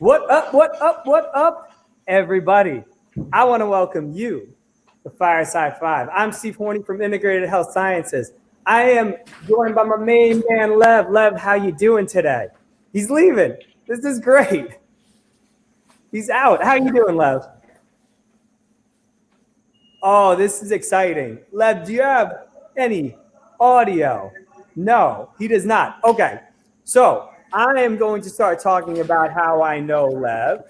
What up, everybody? I want to welcome you to Fireside 5. I'm Steve Horney from Integrated Health Sciences. I am joined by my main man, Lev. Lev, how you doing today? He's leaving. This is great. He's out. How you doing, Lev? Oh, this is exciting. Lev, do you have any audio? No, he does not. Okay, so I am going to start talking about how I know Lev.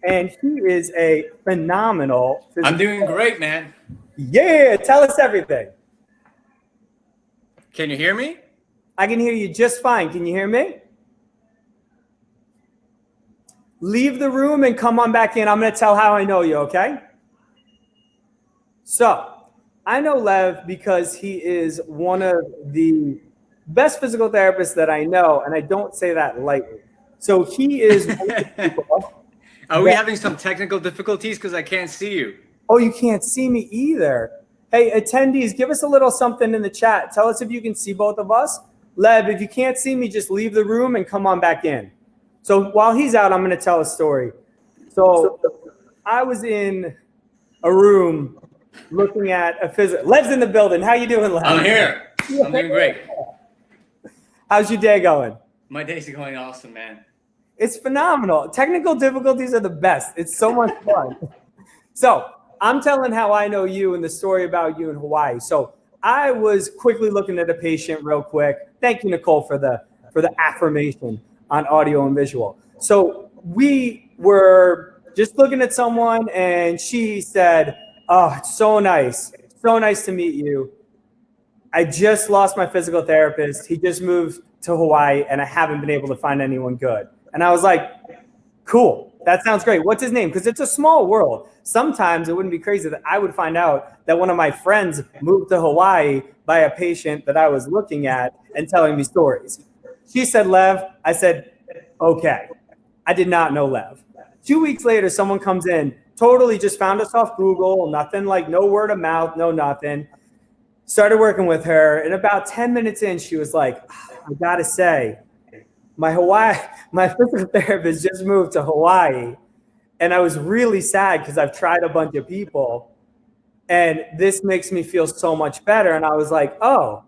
And he is a phenomenal physician. I'm doing great, man. Yeah, tell us everything. Can you hear me? I can hear you just fine. Can you hear me? Leave the room and come on back in. I'm going to tell how I know you, okay? So, I know Lev because he is one of the best physical therapists that I know, and I don't say that lightly. So, he is one of the people. Are we having some technical difficulties because I can't see you? Oh, you can't see me either. Hey, attendees, give us a little something in the chat. Tell us if you can see both of us. Lev, if you can't see me, just leave the room and come on back in. So while he's out, I'm going to tell a story. So I was in a room looking at a physical. Lev's in the building. How you doing, Lev? I'm here. I'm doing great. How's your day going? My day's going awesome, man. It's phenomenal. Technical difficulties are the best. It's so much fun. So I'm telling how I know you and the story about you in Hawaii. So I was quickly looking at a patient real quick. Thank you, Nicole, for the affirmation on audio and visual. So we were just looking at someone and she said, "Oh, it's so nice. So nice to meet you. I just lost my physical therapist. He just moved to Hawaii and I haven't been able to find anyone good." And I was like, cool, that sounds great. What's his name? Because it's a small world. Sometimes it wouldn't be crazy that I would find out that one of my friends moved to Hawaii by a patient that I was looking at and telling me stories. She said, Lev. I said, okay. I did not know Lev. 2 weeks later, someone comes in, totally just found us off Google, nothing like no word of mouth, no nothing. Started working with her. And about 10 minutes in, she was like, I got to say, my physical therapist just moved to Hawaii. And I was really sad because I've tried a bunch of people and this makes me feel so much better. And I was like, oh,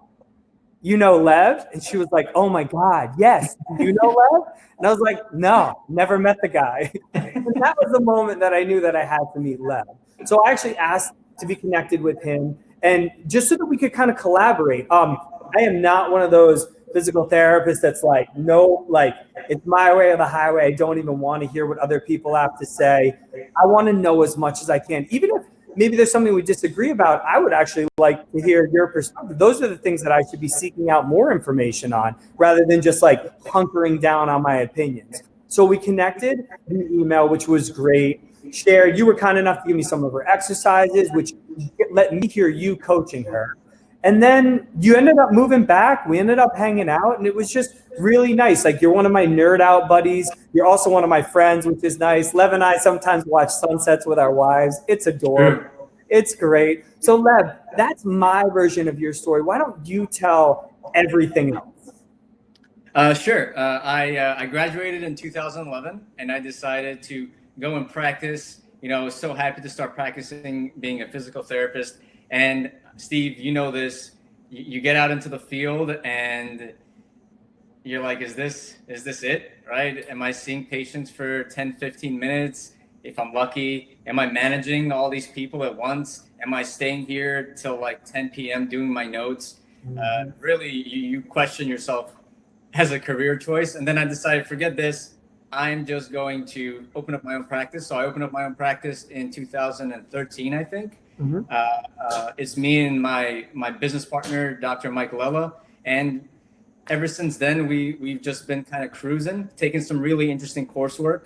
you know Lev? And she was like, oh my God, yes. Do you know Lev? And I was like, no, never met the guy. And that was the moment that I knew that I had to meet Lev. So I actually asked to be connected with him and just so that we could kind of collaborate. I am not one of those physical therapists that's like, no, like it's my way or the highway. I don't even want to hear what other people have to say. I want to know as much as I can. Even if maybe there's something we disagree about, I would actually like to hear your perspective. Those are the things that I should be seeking out more information on rather than just like hunkering down on my opinions. So we connected via email, which was great. Shared, you were kind enough to give me some of her exercises, which let me hear you coaching her. And then you ended up moving back. We ended up hanging out, and it was just really nice. Like, you're one of my nerd out buddies. You're also one of my friends, which is nice. Lev and I sometimes watch sunsets with our wives. It's adorable. It's great. So, Lev, that's my version of your story. Why don't you tell everything else? Sure. I graduated in 2011, and I decided to go and practice. You know, I was so happy to start practicing being a physical therapist. And Steve, you know this, you get out into the field and you're like, is this it, right? Am I seeing patients for 10, 15 minutes? If I'm lucky, am I managing all these people at once? Am I staying here till like 10 p.m. doing my notes? Really, you question yourself as a career choice. And then I decided, forget this. I'm just going to open up my own practice. So I opened up my own practice in 2013, I think. Mm-hmm. It's me and my business partner, Dr. Mike Lella. And ever since then, we've just been kind of cruising, taking some really interesting coursework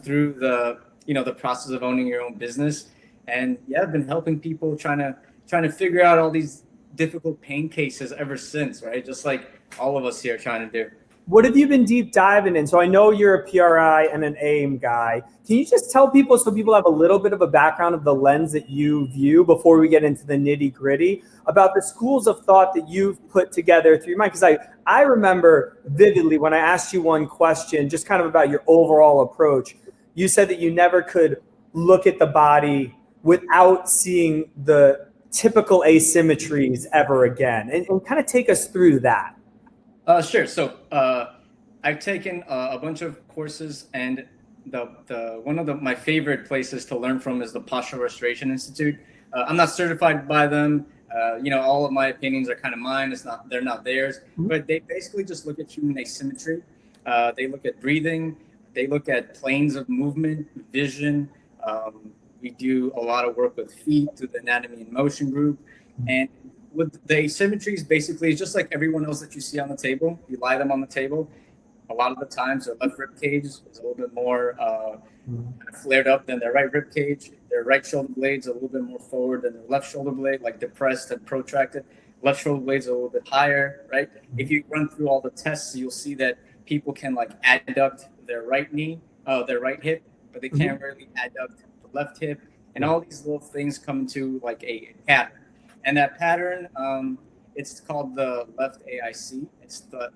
through the process of owning your own business. And yeah, I've been helping people trying to figure out all these difficult pain cases ever since, right? Just like all of us here trying to do. what have you been deep diving in? So I know you're a PRI and an AIM guy. Can you just tell people, so people have a little bit of a background of the lens that you view before we get into the nitty gritty, about the schools of thought that you've put together through your mind? Because I remember vividly when I asked you one question, just kind of about your overall approach. You said that you never could look at the body without seeing the typical asymmetries ever again, and kind of take us through that. Sure. So I've taken a bunch of courses, and the one of my favorite places to learn from is the Postural Restoration Institute. I'm not certified by them. All of my opinions are kind of mine. They're not theirs, but they basically just look at human asymmetry. They look at breathing. They look at planes of movement, vision. We do a lot of work with feet through the anatomy and motion group. And with the asymmetries, basically, it's just like everyone else that you see on the table. You lie them on the table. A lot of the times, their left rib cage is a little bit more flared up than their right rib cage. Their right shoulder blade's a little bit more forward than their left shoulder blade, like depressed and protracted. Left shoulder blade's a little bit higher, right? If you run through all the tests, you'll see that people can like adduct their right knee, their right hip, but they can't really adduct the left hip. And all these little things come to like a pattern. And that pattern, it's called the left AIC. It's the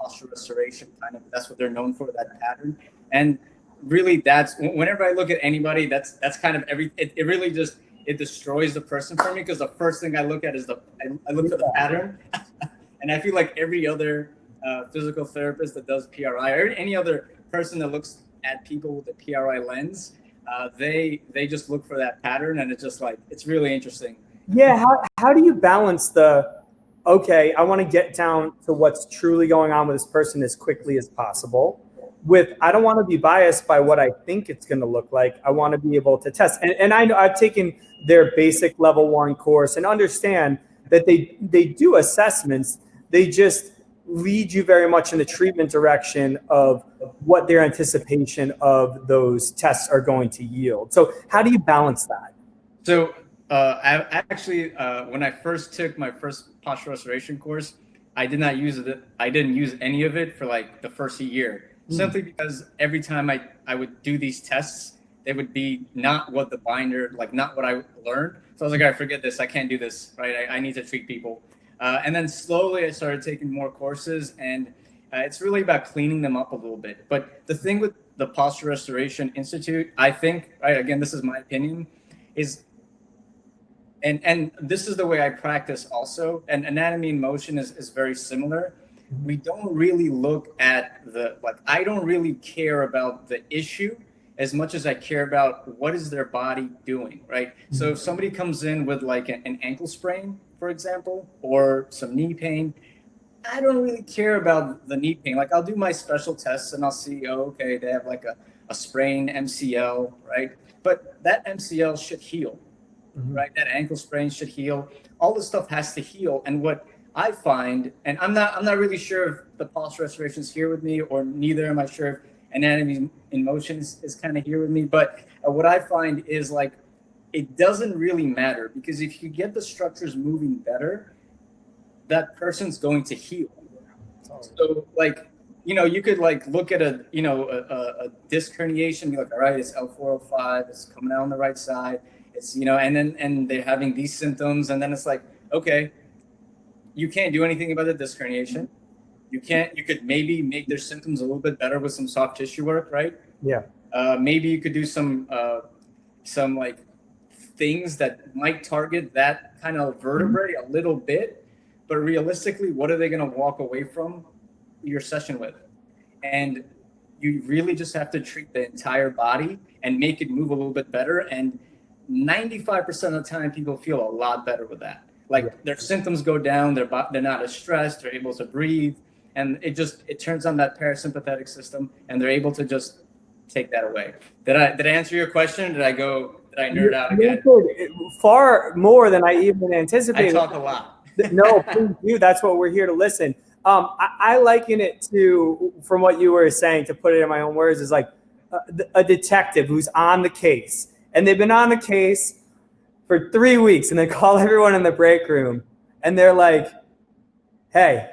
postural restoration kind of, that's what they're known for, that pattern. And really that's, whenever I look at anybody, that's kind of it really just, it destroys the person for me, because the first thing I look at is I look for the pattern. And I feel like every other physical therapist that does PRI, or any other person that looks at people with a PRI lens, they just look for that pattern, and it's just like, it's really interesting. Yeah, how do you balance okay, I want to get down to what's truly going on with this person as quickly as possible, with, I don't want to be biased by what I think it's going to look like. I want to be able to test. And I know I've taken their basic level 1 course and understand that they do assessments. They just lead you very much in the treatment direction of what their anticipation of those tests are going to yield. So how do you balance that? So I actually, when I first took my first postural restoration course, I didn't use any of it for like the first year, simply because every time I would do these tests, they would be not what the binder, like not what I learned. So I was like, all right, forget this. I can't do this, right? I need to treat people. And then slowly I started taking more courses, and it's really about cleaning them up a little bit. But the thing with the Postural Restoration Institute, I think, right, again, this is my opinion, is, and this is the way I practice also, and anatomy and motion is very similar. We don't really look at I don't really care about the issue as much as I care about what is their body doing, right? So if somebody comes in with like an ankle sprain, for example, or some knee pain, I don't really care about the knee pain. Like, I'll do my special tests and I'll see, okay, they have like a sprain MCL, right? But that MCL should heal, right? That ankle sprain should heal. All this stuff has to heal. And what I find, and I'm not really sure if the postural restoration is here with me, or neither am I sure if anatomy in motion is kind of here with me. But what I find is like, it doesn't really matter, because if you get the structures moving better, that person's going to heal. So like, you could like look at a disc herniation, be like, all right, it's L405, it's coming out on the right side. It's, and they're having these symptoms. And then it's like, okay, you can't do anything about the disc herniation. You could maybe make their symptoms a little bit better with some soft tissue work, right? Yeah. Maybe you could do some like things that might target that kind of vertebrae a little bit, but realistically, what are they going to walk away from your session with? And you really just have to treat the entire body and make it move a little bit better. And 95% of the time, people feel a lot better with that. Like, their symptoms go down, they're not as stressed, they're able to breathe, and it turns on that parasympathetic system, and they're able to just take that away. Did I answer your question? Did I nerd out again? Far more than I even anticipated. I talk a lot. No, please do. That's what we're here to listen. I liken it to, from what you were saying, to put it in my own words, is like a detective who's on the case, and they've been on the case for 3 weeks, and they call everyone in the break room, and they're like, hey,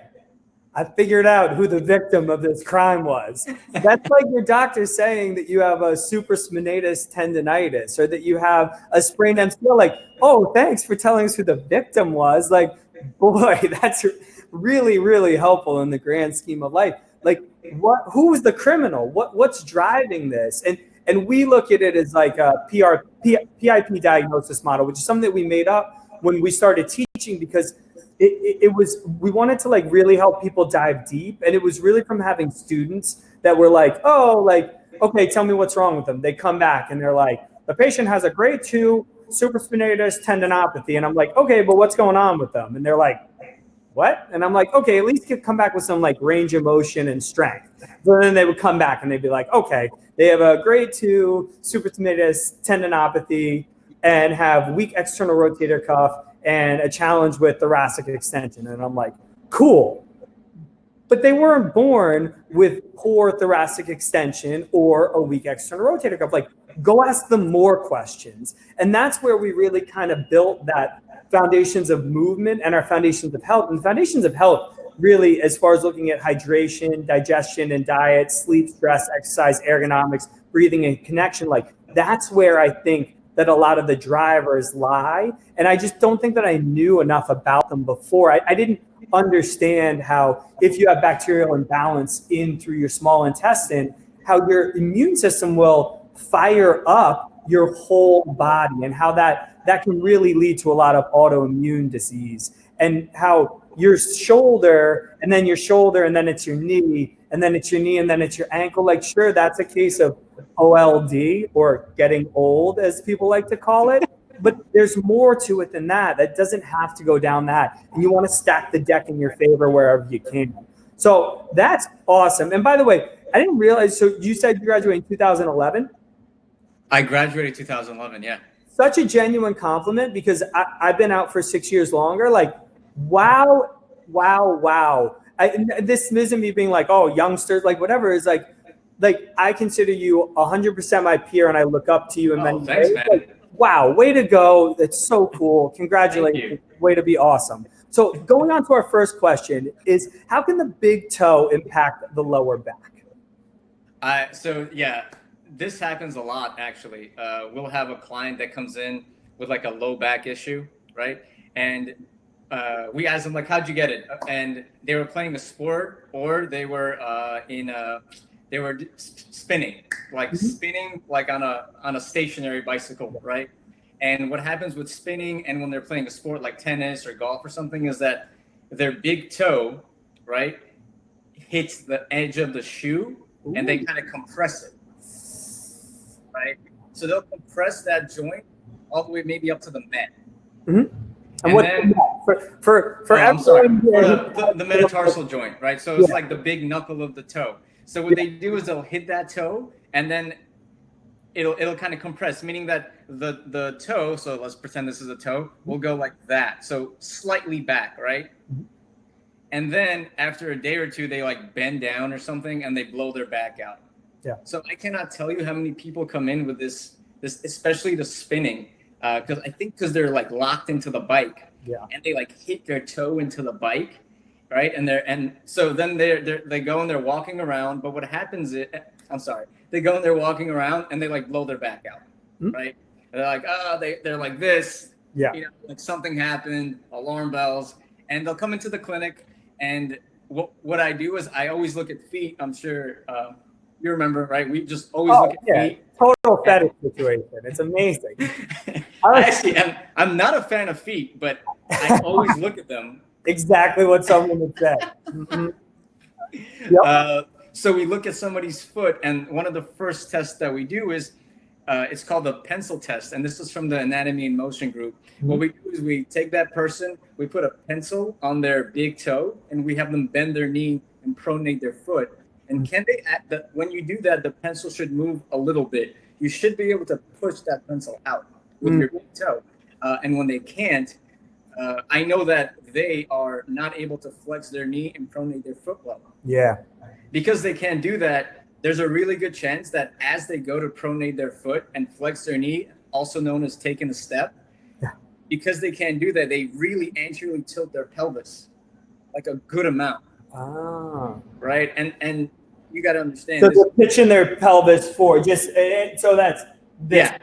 I figured out who the victim of this crime was. That's like your doctor saying that you have a supraspinatus tendonitis or that you have a sprained MCL. Like, oh, thanks for telling us who the victim was. Like, boy, that's really, really helpful in the grand scheme of life. Like, who is the criminal? What's driving this? And we look at it as like a PIP diagnosis model, which is something that we made up when we started teaching, because it was, we wanted to like really help people dive deep. And it was really from having students that were like, oh, like, okay, tell me what's wrong with them. They come back and they're like, the patient has a grade 2 supraspinatus tendinopathy. And I'm like, okay, but what's going on with them? And they're like, what? And I'm like, okay, at least come back with some like range of motion and strength. So then they would come back and they'd be like, okay, they have a grade 2 supraspinatus tendinopathy and have weak external rotator cuff and a challenge with thoracic extension. And I'm like, cool. But they weren't born with poor thoracic extension or a weak external rotator cuff. Like, go ask them more questions. And that's where we really kind of built that foundations of movement and our foundations of health. And foundations of health really, as far as looking at hydration, digestion, and diet, sleep, stress, exercise, ergonomics, breathing, and connection, like that's where I think that a lot of the drivers lie. And I just don't think that I knew enough about them before. I didn't understand how if you have bacterial imbalance in through your small intestine, how your immune system will fire up your whole body, and how that can really lead to a lot of autoimmune disease, and how your shoulder and then your shoulder and then it's your knee and then it's your knee and then it's your ankle. Like, sure, that's a case of OLD, or getting old, as people like to call it. But there's more to it than that. That doesn't have to go down that. And you want to stack the deck in your favor wherever you can. So that's awesome. And by the way, I didn't realize, so you said you graduated in 2011? I graduated 2011, yeah. Such a genuine compliment, because I've been out for 6 years longer. Like, wow. This isn't me being like, oh, youngsters, like whatever, is like I consider you 100% my peer, and I look up to you in many thanks, ways. man. Like, wow, way to go. That's so cool. Congratulations. Way to be awesome. So going on to our first question is, how can the big toe impact the lower back? So yeah, this happens a lot, actually. We'll have a client that comes in with like a low back issue, right? And we asked them like, how'd you get it? And they were playing a sport, or they were they were spinning, like spinning like on a stationary bicycle, right? And what happens with spinning and when they're playing a sport like tennis or golf or something is that their big toe, right, hits the edge of the shoe. Ooh. And they kind of compress it, right? So they'll compress that joint all the way maybe up to the mat. Mm-hmm. And what then, for the metatarsal joint, right? So it's like the big knuckle of the toe. So what they do is they'll hit that toe, and then it'll kind of compress, meaning that the toe, so let's pretend this is a toe, will go like that, so slightly back, right? Mm-hmm. And then after a day or two, they like bend down or something, and they blow their back out. Yeah. So I cannot tell you how many people come in with this especially the spinning. Because they're like locked into the bike, and they like hit their toe into the bike, right? And so then they go and they're walking around. But what happens is, they go and they're walking around and they like blow their back out, right? And they're like, they're like this, like something happened, alarm bells, and they'll come into the clinic. And what I do is I always look at feet. I'm sure you remember, right? We just always look at feet. Total fetish situation. It's amazing. I'm not a fan of feet, but I always look at them. Exactly what someone would say. Mm-hmm. Yep. So we look at somebody's foot, and one of the first tests that we do is it's called the pencil test, and this is from the Anatomy in Motion group. Mm-hmm. What we do is we take that person, we put a pencil on their big toe, and we have them bend their knee and pronate their foot. And when you do that, the pencil should move a little bit. You should be able to push that pencil out with your big toe. And when they can't, I know that they are not able to flex their knee and pronate their foot level. Yeah. Because they can't do that, there's a really good chance that as they go to pronate their foot and flex their knee, also known as taking a step, because they can't do that, they really anteriorly tilt their pelvis like a good amount. Ah. right? And you got to understand. So they're pitching their pelvis forward. So that's this. Yeah.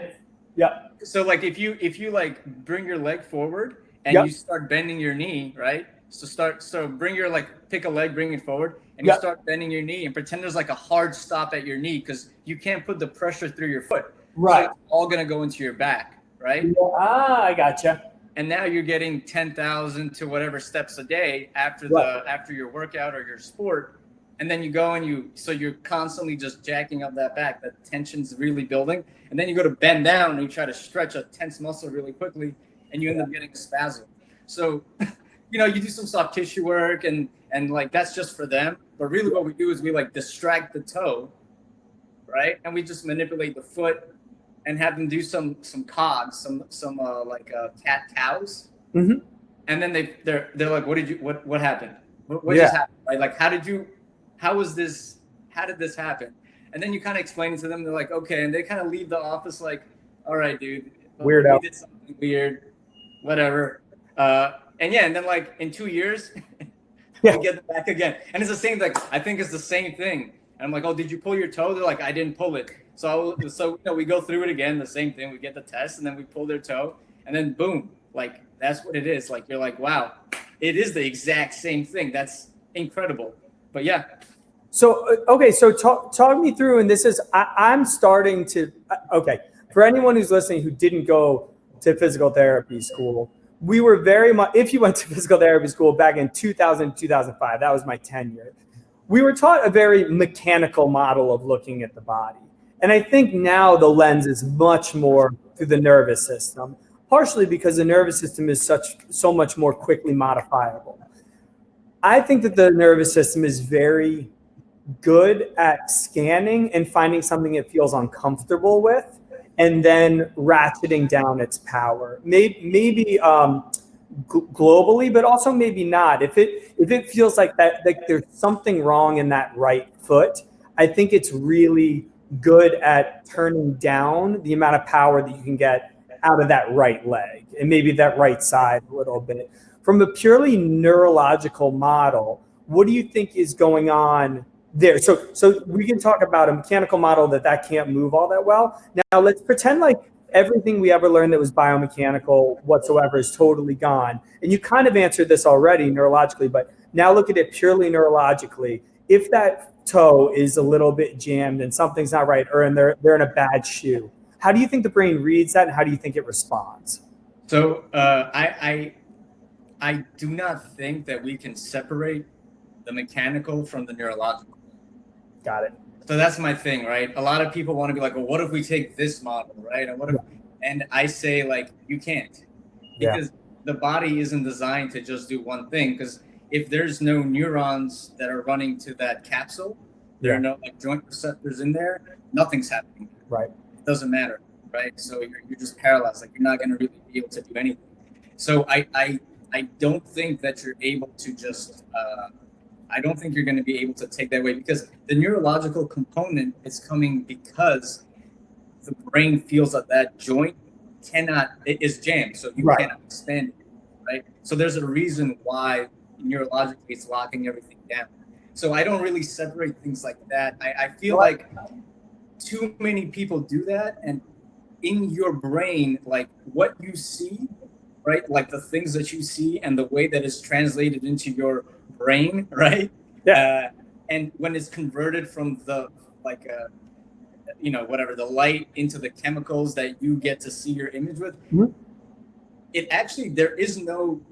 Yep. So like if you like bring your leg forward and Yep. you start bending your knee, right? So bring your pick a leg, bring it forward, and Yep. you start bending your knee and pretend there's like a hard stop at your knee because you can't put the pressure through your foot. Right. So it's all gonna go into your back, right? Yeah. Ah, I gotcha. And now you're getting 10,000 to whatever steps a day after Right. after your workout or your sport. And then you go and you're constantly just jacking up that back. That tension's really building. And then you go to bend down and you try to stretch a tense muscle really quickly and you end up getting a spasm. So, you do some soft tissue work and like that's just for them. But really what we do is we like distract the toe, right? And we just manipulate the foot and have them do some cogs, some cat cows. Mm-hmm. And then they're like, what happened? What just happened? Right? Like, how did this happen? And then you kind of explain it to them. They're like, okay. And they kind of leave the office like, all right, dude. Weirdo. We did something weird, whatever. And then like in 2 years, we get it back again. And it's the same thing. I think it's the same thing. And I'm like, oh, did you pull your toe? They're like, I didn't pull it. So we go through it again, the same thing. We get the test and then we pull their toe and then boom, like that's what it is. Like, you're like, wow, it is the exact same thing. That's incredible. But yeah. So, okay. So talk me through, and this is, I'm starting to, okay. For anyone who's listening who didn't go to physical therapy school, we were very much, if you went to physical therapy school back in 2000, 2005, that was my tenure. We were taught a very mechanical model of looking at the body. And I think now the lens is much more through the nervous system, partially because the nervous system is so much more quickly modifiable. I think that the nervous system is very good at scanning and finding something it feels uncomfortable with, and then ratcheting down its power. Maybe globally, but also maybe not. If it feels like that, like there's something wrong in that right foot, I think it's really good at turning down the amount of power that you can get out of that right leg and maybe that right side a little bit. From a purely neurological model, what do you think is going on there? So we can talk about a mechanical model that can't move all that well. Now let's pretend like everything we ever learned that was biomechanical whatsoever is totally gone. And you kind of answered this already neurologically, but now look at it purely neurologically. If that toe is a little bit jammed and something's not right, or they're in a bad shoe, how do you think the brain reads that, and how do you think it responds? So I do not think that we can separate the mechanical from the neurological. Got it. So that's my thing, right? A lot of people want to be like, well, what if we take this model, right? And I say, like, you can't, because the body isn't designed to just do one thing. Because if there's no neurons that are running to that capsule, there are no like joint receptors in there, nothing's happening. Right. It doesn't matter, right? So you're just paralyzed. Like, you're not going to really be able to do anything. So I don't think that you're able to just. I don't think you're going to be able to take that away, because the neurological component is coming because the brain feels that joint is jammed, so you cannot expand it, right? So there's a reason why neurologically it's locking everything down. So I don't really separate things like that. I feel like too many people do that, and in your brain, like what you see, right? Like the things that you see and the way that it's translated into your brain, right? And when it's converted from the the light into the chemicals that you get to see your image with, it actually there is no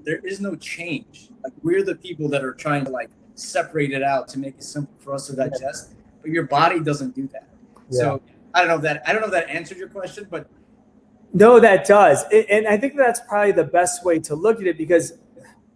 change. Like, we're the people that are trying to like separate it out to make it simple for us to digest, but your body doesn't do that. So I don't know if that answered your question, but no, that does. And I think that's probably the best way to look at it, because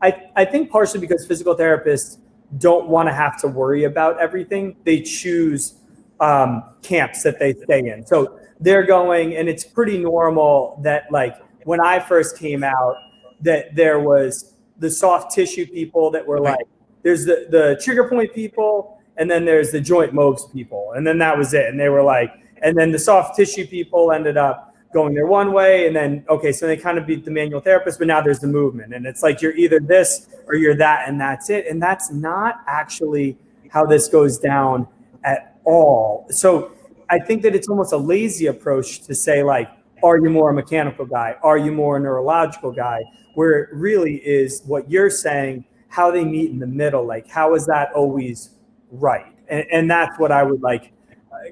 I think partially because physical therapists don't want to have to worry about everything. They choose camps that they stay in. So they're going, and it's pretty normal that, like, when I first came out, that there was the soft tissue people that were like, there's the trigger point people, and then there's the joint mobs people. And then that was it. And they were like, and then the soft tissue people ended up going there one way, and then, okay, so they kind of beat the manual therapist, but now there's the movement. And it's like, you're either this or you're that, and that's it. And that's not actually how this goes down at all. So I think that it's almost a lazy approach to say, like, are you more a mechanical guy? Are you more a neurological guy? Where it really is what you're saying, how they meet in the middle. Like, how is that always right? And that's what I would like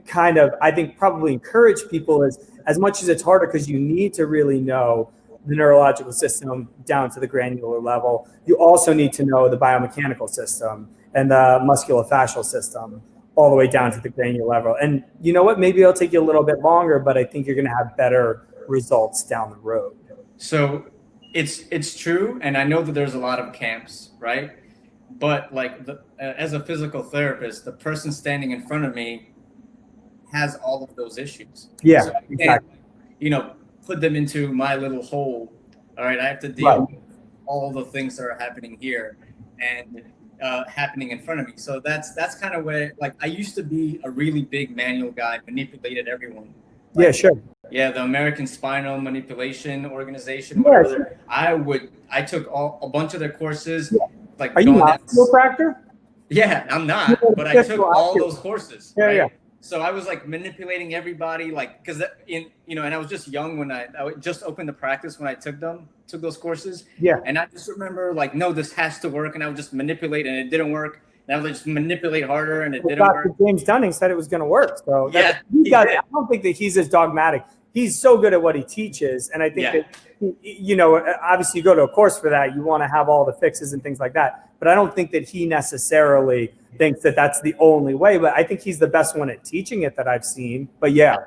kind of, I think, probably encourage people is, as much as it's harder because you need to really know the neurological system down to the granular level, you also need to know the biomechanical system and the musculofascial system all the way down to the granular level. And you know what? Maybe it'll take you a little bit longer, but I think you're going to have better results down the road. So it's true. And I know that there's a lot of camps, right? But like as a physical therapist, the person standing in front of me has all of those issues. Yeah, so I can't, exactly. Put them into my little hole. All right, I have to deal with all the things that are happening here and happening in front of me. So that's kind of where, like, I used to be a really big manual guy, manipulated everyone. Like, yeah, sure. Yeah, the American Spinal Manipulation Organization. Yeah, sure. I took a bunch of their courses. Yeah. Like, are you not a chiropractor? Yeah, I'm not, but I took all those courses. Yeah, right? yeah. So I was like manipulating everybody, like, because and I was just young when I just opened the practice when I took those courses. Yeah. And I just remember, like, no, this has to work, and I would just manipulate, and it didn't work. And I would just manipulate harder, and it didn't work. James Dunning said it was going to work. So yeah, I don't think that he's as dogmatic. He's so good at what he teaches, and I think that obviously you go to a course for that. You want to have all the fixes and things like that. But I don't think that he necessarily thinks that that's the only way. But I think he's the best one at teaching it that I've seen. But yeah.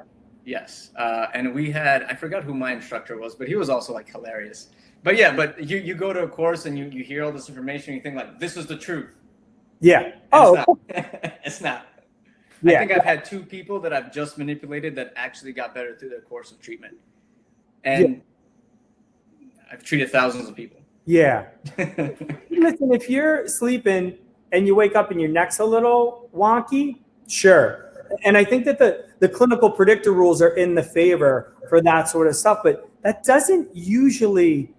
Yes. And we had, I forgot who my instructor was, but he was also like hilarious. But yeah, but you go to a course and you hear all this information, you think like, this is the truth. Yeah. And it's not. Yeah. I think I've had 2 people that I've just manipulated that actually got better through their course of treatment. And I've treated thousands of people. Yeah. Listen, if you're sleeping and you wake up and your neck's a little wonky, sure. And I think that the clinical predictor rules are in the favor for that sort of stuff, but that doesn't usually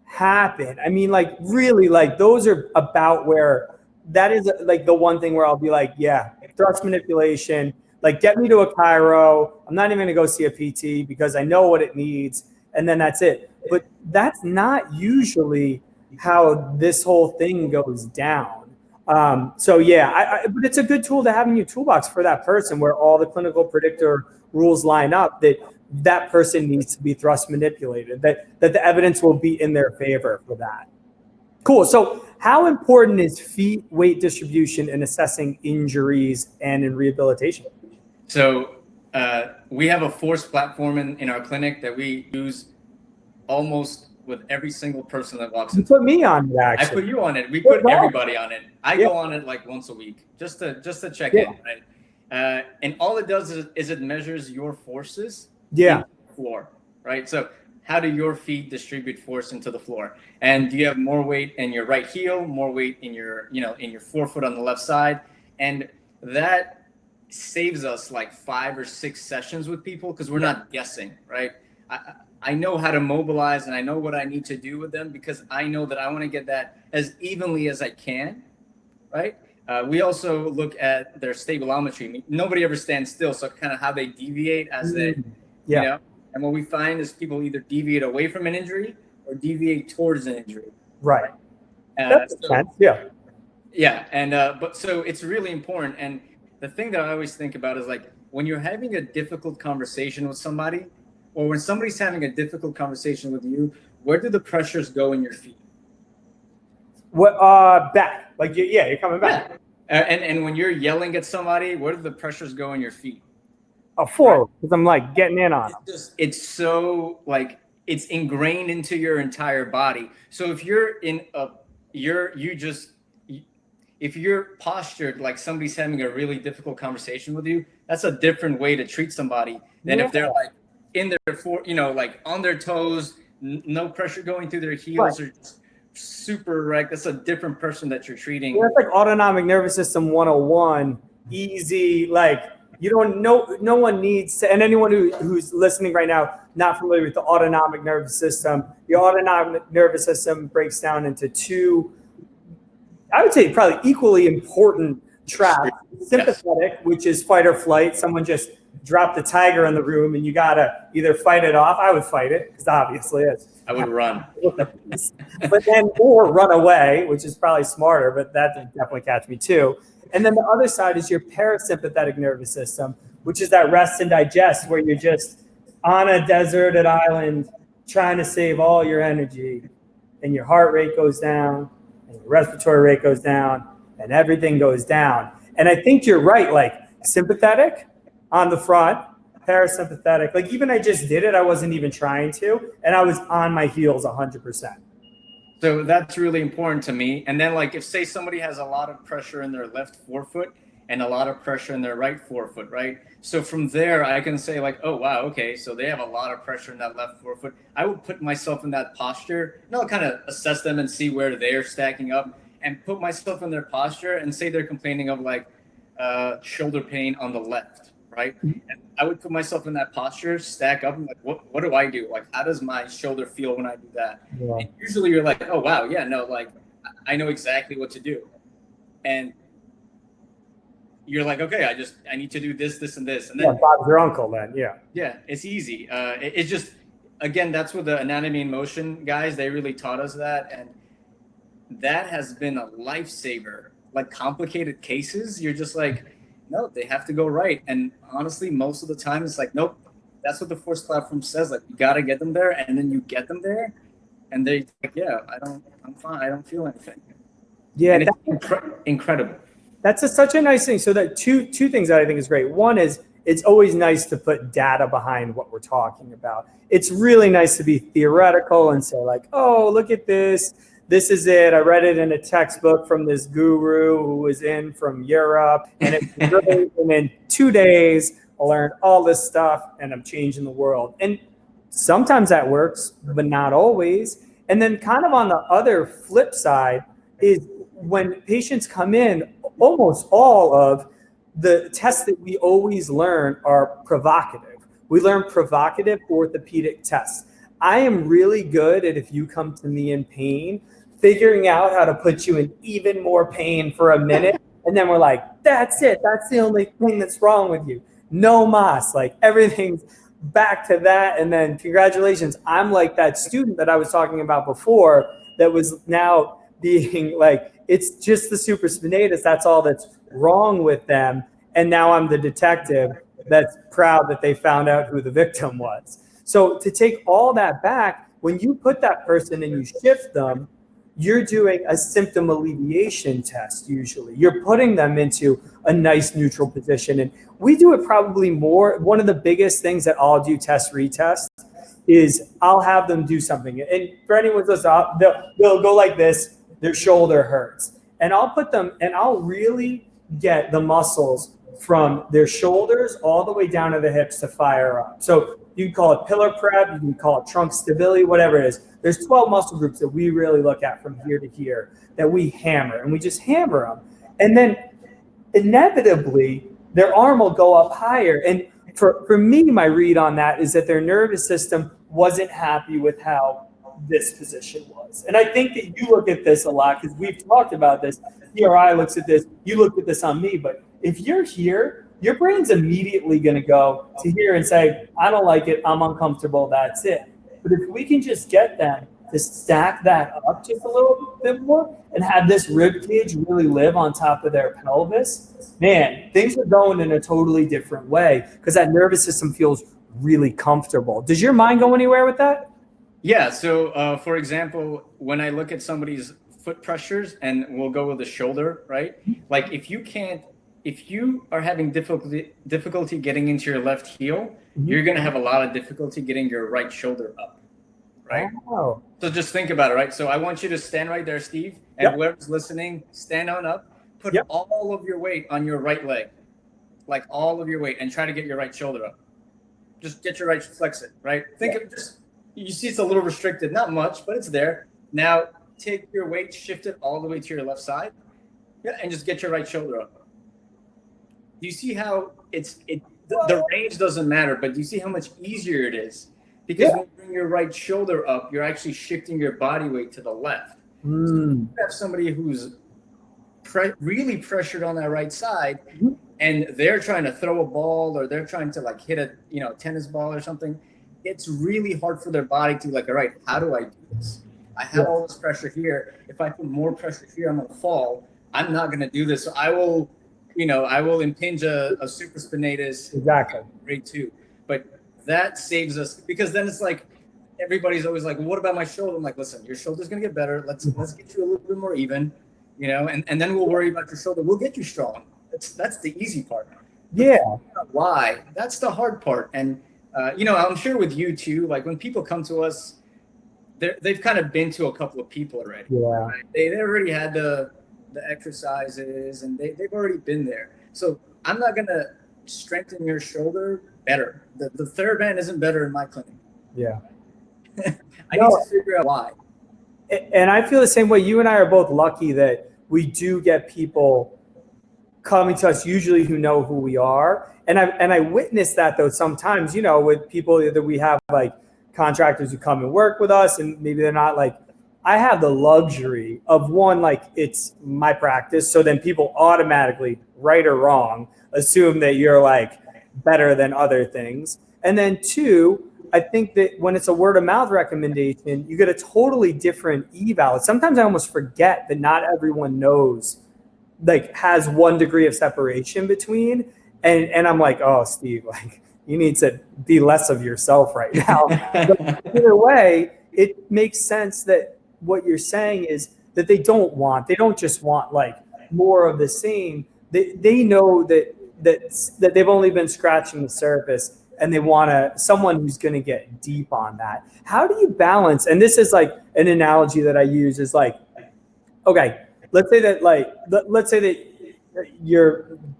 happen. I mean, like, really, like, those are about where that is like the one thing where I'll be like, yeah, thrust manipulation, like, get me to a chiro. I'm not even going to go see a PT because I know what it needs. And then that's it. But that's not usually how this whole thing goes down. So yeah, but it's a good tool to have in your toolbox for that person where all the clinical predictor rules line up, that person needs to be thrust manipulated, that the evidence will be in their favor for that. Cool. So how important is feet weight distribution in assessing injuries and in rehabilitation? So we have a force platform in our clinic that we use almost with every single person that walks in. You put me on it, actually. I put you on it. We put everybody on it. I go on it like once a week just to check in, right? And all it does is it measures your forces in the floor, right? So how do your feet distribute force into the floor? And do you have more weight in your right heel, more weight in your forefoot on the left side? And that saves us like 5 or 6 sessions with people because we're not guessing, right? I know how to mobilize and I know what I need to do with them because I know that I want to get that as evenly as I can, right? We also look at their stabilometry. Nobody ever stands still, so kind of how they deviate as they, you know. And what we find is people either deviate away from an injury or deviate towards an injury. Right. That makes sense. Yeah. Yeah, and but so it's really important. And the thing that I always think about is like when you're having a difficult conversation with somebody, or when somebody's having a difficult conversation with you, where do the pressures go in your feet? Back. Like, you're coming back. Yeah. And when you're yelling at somebody, where do the pressures go in your feet? Forward, because I'm like getting in on them. It's so like it's ingrained into your entire body. So if you're if you're postured like somebody's having a really difficult conversation with you, that's a different way to treat somebody than if they're like in their like on their toes, no pressure going through their heels, or just super erect. That's a different person that you're treating. That's like autonomic nervous system 101, easy. Like, you don't know, no one needs to, and anyone who's listening right now, not familiar with the autonomic nervous system, your autonomic nervous system breaks down into two, I would say probably equally important tracks. Sympathetic, which is fight or flight. Someone just dropped a tiger in the room and you got to either fight it off. I would fight it because obviously it's. I would run. But then, or run away, which is probably smarter, but that would definitely catch me too. And then the other side is your parasympathetic nervous system, which is that rest and digest where you're just on a deserted island trying to save all your energy and your heart rate goes down and your respiratory rate goes down and everything goes down. And I think you're right, like sympathetic on the front, parasympathetic. Like even I just did it, I wasn't even trying to, and I was on my heels 100%. So that's really important to me. And then like if say somebody has a lot of pressure in their left forefoot and a lot of pressure in their right forefoot, right? So from there I can say like, oh wow, okay, so they have a lot of pressure in that left forefoot. I would put myself in that posture and I'll kind of assess them and see where they're stacking up and put myself in their posture and say they're complaining of like shoulder pain on the left, right? And I would put myself in that posture, stack up, and like, what do I do? Like, how does my shoulder feel when I do that? Yeah. And usually you're like, oh, wow, yeah, no, like, I know exactly what to do. And you're like, okay, I need to do this, this, and this. And then Bob's your uncle then, yeah. Yeah, it's easy. It's just, again, that's what the anatomy in motion guys, they really taught us that. And that has been a lifesaver. Like complicated cases, you're just like, no, they have to go right. And honestly, most of the time it's like, nope, that's what the force platform says. Like, you got to get them there. And then you get them there. And they're like, yeah, I'm fine. I don't feel anything. Yeah. It's incredible. That's such a nice thing. So that two things that I think is great. One is it's always nice to put data behind what we're talking about. It's really nice to be theoretical and say like, oh, look at this. This is it. I read it in a textbook from this guru who was in from Europe. And in 2 days, I learned all this stuff and I'm changing the world. And sometimes that works, but not always. And then kind of on the other flip side is when patients come in, almost all of the tests that we always learn are provocative. We learn provocative orthopedic tests. I am really good at, if you come to me in pain, figuring out how to put you in even more pain for a minute. And then we're like, that's it. That's the only thing that's wrong with you. No mas, like everything's back to that. And then congratulations. I'm like that student that I was talking about before that was now being like, it's just the supraspinatus. That's all that's wrong with them. And now I'm the detective that's proud that they found out who the victim was. So to take all that back, when you put that person and you shift them, you're doing a symptom alleviation test usually. You're putting them into a nice neutral position. And we do it probably more. One of the biggest things that I'll do test retest is I'll have them do something. And for anyone who's listening, they'll go like this, their shoulder hurts. And I'll put them, and I'll really get the muscles from their shoulders all the way down to the hips to fire up. So you can call it pillar prep, you can call it trunk stability, whatever it is. There's 12 muscle groups that we really look at from here to here that we hammer, and we just hammer them. And then inevitably, their arm will go up higher. And for me, my read on that is that their nervous system wasn't happy with how this position was. And I think that you look at this a lot because we've talked about this. PRI looks at this, you looked at this on me, but if you're here, your brain's immediately going to go to here and say, I don't like it, I'm uncomfortable, that's it. But if we can just get them to stack that up just a little bit more and have this rib cage really live on top of their pelvis, man, things are going in a totally different way because that nervous system feels really comfortable. Does your mind go anywhere with that? Yeah. So, for example, when I look at somebody's foot pressures, and we'll go with the shoulder, right? Like if you are having difficulty getting into your left heel, you're going to have a lot of difficulty getting your right shoulder up, right? Oh. So just think about it, right? So I want you to stand right there, Steve, and whoever's listening, stand on up, put all of your weight on your right leg, like all of your weight, and try to get your right shoulder up. Just get your right, flex it, right? Think of just, you see it's a little restricted, not much, but it's there. Now take your weight, shift it all the way to your left side, and just get your right shoulder up. Do you see how the range doesn't matter, but do you see how much easier it is Because when you bring your right shoulder up, you're actually shifting your body weight to the left. So if you have somebody who's really pressured on that right side, and they're trying to throw a ball or they're trying to like hit a tennis ball or something, it's really hard for their body to like, all right, how do I do this? I have all this pressure here. If I put more pressure here, I'm gonna fall. I'm not gonna do this. So I will impinge a supraspinatus grade 2. But that saves us, because then it's like everybody's always like, well, what about my shoulder? I'm like, listen, your shoulder's gonna get better. Let's get you a little bit more even, and then we'll worry about your shoulder. We'll get you strong. That's the easy part. Why? That's the hard part. And I'm sure with you too, like when people come to us, they've kind of been to a couple of people already. Right? They already had the exercises and they've already been there. So I'm not going to strengthen your shoulder better. The TheraBand isn't better in my clinic. I need to figure out why. And I feel the same way. You and I are both lucky that we do get people coming to us usually who know who we are. And I witness that though sometimes, with people that we have like contractors who come and work with us, and maybe they're not like, I have the luxury of one, like it's my practice. So then people automatically, right or wrong, assume that you're like better than other things. And then two, I think that when it's a word of mouth recommendation, you get a totally different eval. Sometimes I almost forget that not everyone knows, like has one degree of separation between. And I'm like, oh, Steve, like you need to be less of yourself right now. But either way, it makes sense that what you're saying is that they don't just want like more of the same. They know that they've only been scratching the surface, and they want someone who's going to get deep on that. How do you balance? And this is like an analogy that I use is like, okay, let's say that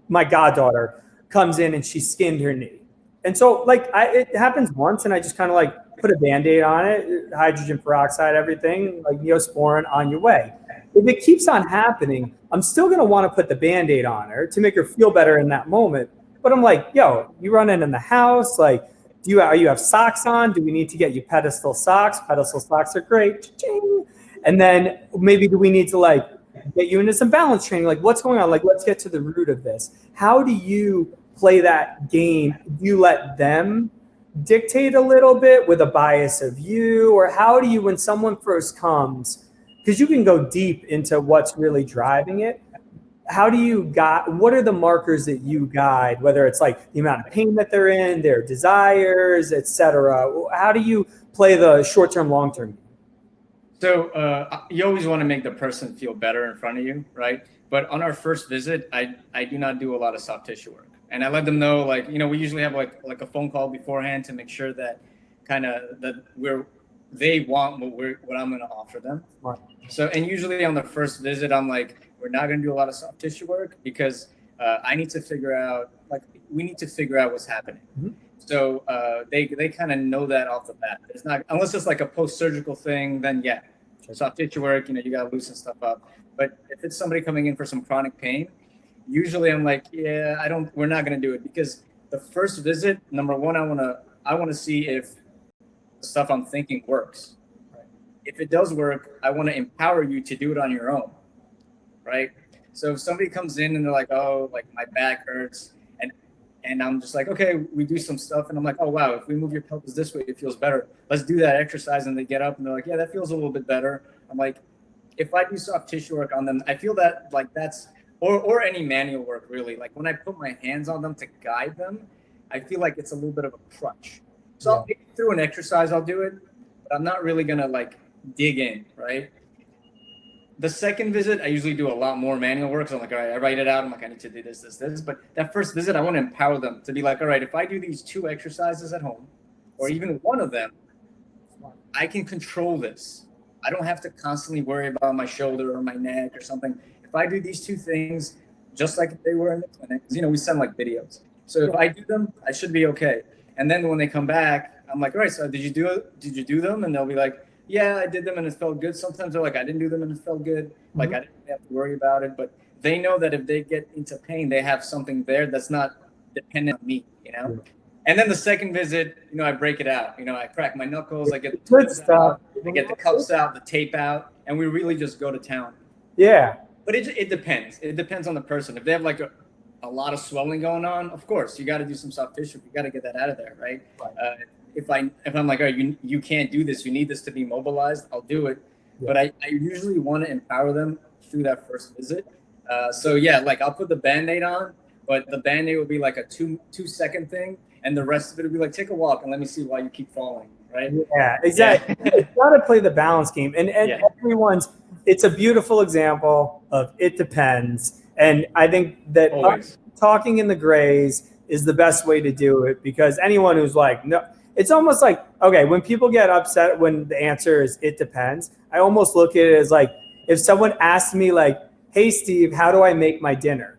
my goddaughter comes in and she skinned her knee. And so like it happens once, and I just kind of like put a Band-Aid on it, hydrogen peroxide, everything, like Neosporin, on your way. If it keeps on happening, I'm still going to want to put the Band-Aid on her to make her feel better in that moment. But I'm like, yo, you running in the house? Like, you have socks on? Do we need to get you pedestal socks? Pedestal socks are great. Cha-ching. And then maybe do we need to like get you into some balance training? Like, what's going on? Like, let's get to the root of this. How do you play that game? Do you let them dictate a little bit with a bias of you? Or how do you, when someone first comes, because you can go deep into what's really driving it, how do you what are the markers that you guide, whether it's like the amount of pain that they're in, their desires, etc.? How do you play the short-term, long-term? So you always want to make the person feel better in front of you, right? But on our first visit, I do not do a lot of soft tissue work. And I let them know, like, we usually have like a phone call beforehand to make sure that they want what I'm going to offer them. Right. So, and usually on the first visit, I'm like, we're not going to do a lot of soft tissue work because we need to figure out what's happening. Mm-hmm. So they kind of know that off the bat. It's not, unless it's like a post-surgical thing, then yeah, soft tissue work, you got to loosen stuff up. But if it's somebody coming in for some chronic pain, usually I'm like, yeah, we're not going to do it, because the first visit, number one, I want to see if the stuff I'm thinking works. Right? If it does work, I want to empower you to do it on your own. Right? So if somebody comes in and they're like, oh, like my back hurts, and I'm just like, okay, we do some stuff, and I'm like, oh wow, if we move your pelvis this way, it feels better. Let's do that exercise. And they get up and they're like, yeah, that feels a little bit better. I'm like, if I do soft tissue work on them, I feel that like that's, or any manual work really, like when I put my hands on them to guide them, I feel like it's a little bit of a crutch. So yeah. Through an exercise, I'll do it, but I'm not really gonna like dig in, right? The second visit, I usually do a lot more manual work. So I'm like, all right, I write it out. I'm like, I need to do this. But that first visit, I want to empower them to be like, all right, if I do these 2 exercises at home, or even one of them, I can control this. I don't have to constantly worry about my shoulder or my neck or something. If I do these 2 things, just like they were in the clinic, we send like videos. So if I do them, I should be okay. And then when they come back, I'm like, all right, so did you do them? And they'll be like, yeah, I did them and it felt good. Sometimes they're like, I didn't do them and it felt good. Mm-hmm. Like I didn't have to worry about it. But they know that if they get into pain, they have something there that's not dependent on me, And then the second visit, I break it out. I crack my knuckles, I get the Good tools stuff. out, I get the cups out, the tape out, and we really just go to town. Yeah. But it depends. It depends on the person. If they have like a lot of swelling going on, of course, you got to do some soft tissue. You got to get that out of there, right? If I'm like, oh, you can't do this, you need this to be mobilized, I'll do it. Yeah. But I usually want to empower them through that first visit. So yeah, like I'll put the Band-Aid on, but the Band-Aid will be like a two-second thing, and the rest of it will be like, take a walk and let me see why you keep falling, right? Yeah, exactly. Yeah. You got to play the balance game, and it's a beautiful example of it depends. And I think that talking in the grays is the best way to do it, because anyone who's like, no, it's almost like, okay, when people get upset when the answer is it depends, I almost look at it as like, if someone asks me like, hey, Steve, how do I make my dinner?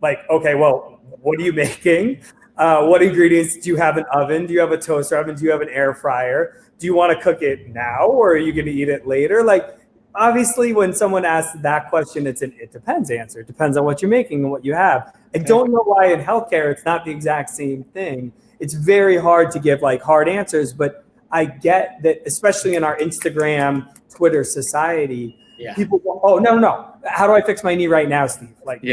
Like, okay, well, what are you making? What ingredients do you have? An oven? Do you have a toaster oven? Do you have an air fryer? Do you want to cook it now, or are you going to eat it later? Like, obviously, when someone asks that question, it's an it depends answer. It depends on what you're making and what you have. I don't know why in healthcare it's not the exact same thing. It's very hard to give like hard answers, but I get that, especially in our Instagram, Twitter society, people go, oh, no. How do I fix my knee right now, Steve? Like,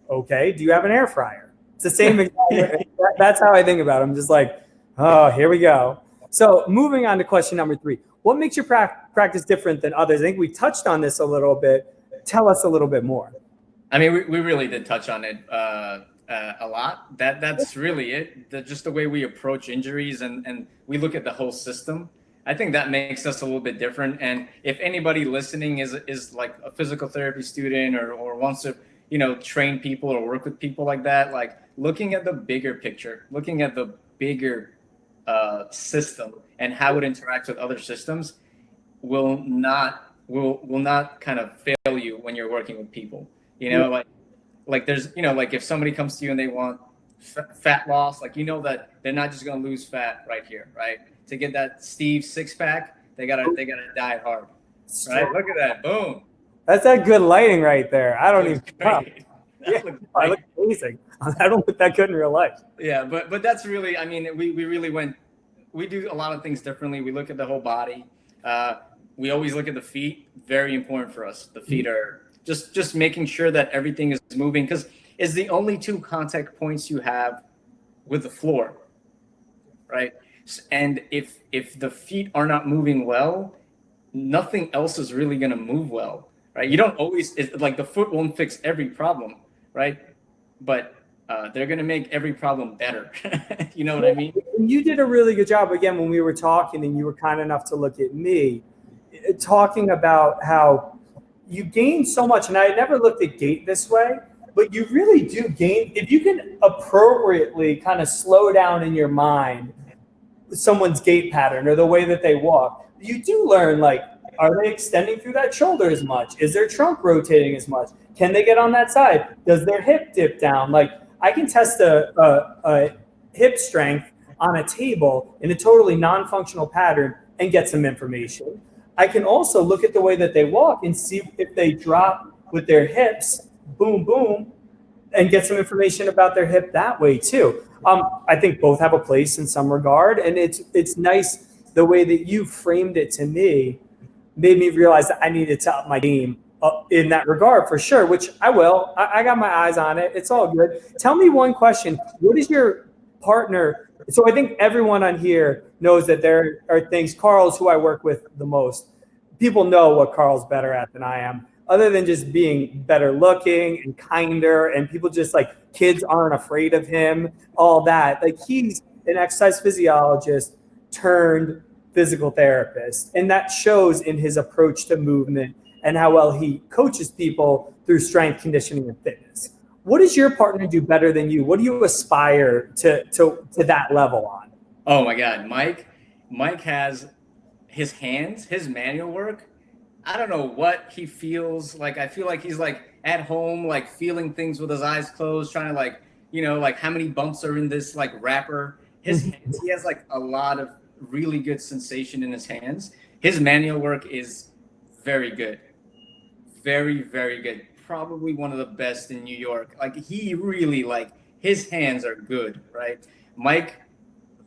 okay, do you have an air fryer? It's the same exact. That's how I think about it. I'm just like, oh, here we go. So moving on to question number 3. What makes your practice different than others? I think we touched on this a little bit. Tell us a little bit more. I mean, we really did touch on it a lot. That's really it. Just the way we approach injuries and we look at the whole system. I think that makes us a little bit different. And if anybody listening is like a physical therapy student or wants to, train people or work with people like that, like looking at the bigger picture, looking at the bigger system and how it interacts with other systems will not kind of fail you when you're working with people. Like there's, like if somebody comes to you and they want fat loss, like, that they're not just going to lose fat right here, right? To get that Steve 6-pack, they gotta diet hard, right? Look at that, boom. That's that good lighting right there. I don't even know. I look amazing. I don't look that good in real life. Yeah, but that's really, I mean, we really we do a lot of things differently. We look at the whole body. We always look at the feet. Very important for us. The feet are just making sure that everything is moving, because it's the only 2 contact points you have with the floor, right? And if the feet are not moving well, nothing else is really going to move well, right? You don't always, like the foot won't fix every problem, right? But they're going to make every problem better. You know what I mean? You did a really good job, again, when we were talking and you were kind enough to look at me, talking about how you gain so much. And I never looked at gait this way, but you really do gain, if you can appropriately kind of slow down in your mind someone's gait pattern or the way that they walk, you do learn, like, are they extending through that shoulder as much? Is their trunk rotating as much? Can they get on that side? Does their hip dip down? Like, I can test a hip strength on a table in a totally non-functional pattern and get some information. I can also look at the way that they walk and see if they drop with their hips, boom, boom, and get some information about their hip that way too. I think both have a place in some regard, and it's nice the way that you framed it to me made me realize that I needed to up my game in that regard for sure, which I will. I got my eyes on it. It's all good. Tell me one question. What is your partner? So I think everyone on here knows that there are things. Carl's who I work with the most. People know what Carl's better at than I am, other than just being better looking and kinder, and people just like, kids aren't afraid of him, all that. Like, he's an exercise physiologist turned physical therapist, and that shows in his approach to movement and how well he coaches people through strength, conditioning, and fitness. What does your partner do better than you? What do you aspire to that level on? Oh my God, Mike has his hands, his manual work. I don't know what he feels like. I feel like he's like at home, like feeling things with his eyes closed, trying to like, like how many bumps are in this like wrapper. His hands, he has like a lot of really good sensation in his hands. His manual work is very good. Very, very good. Probably one of the best in New York. Like, he really, like, his hands are good, right? Mike,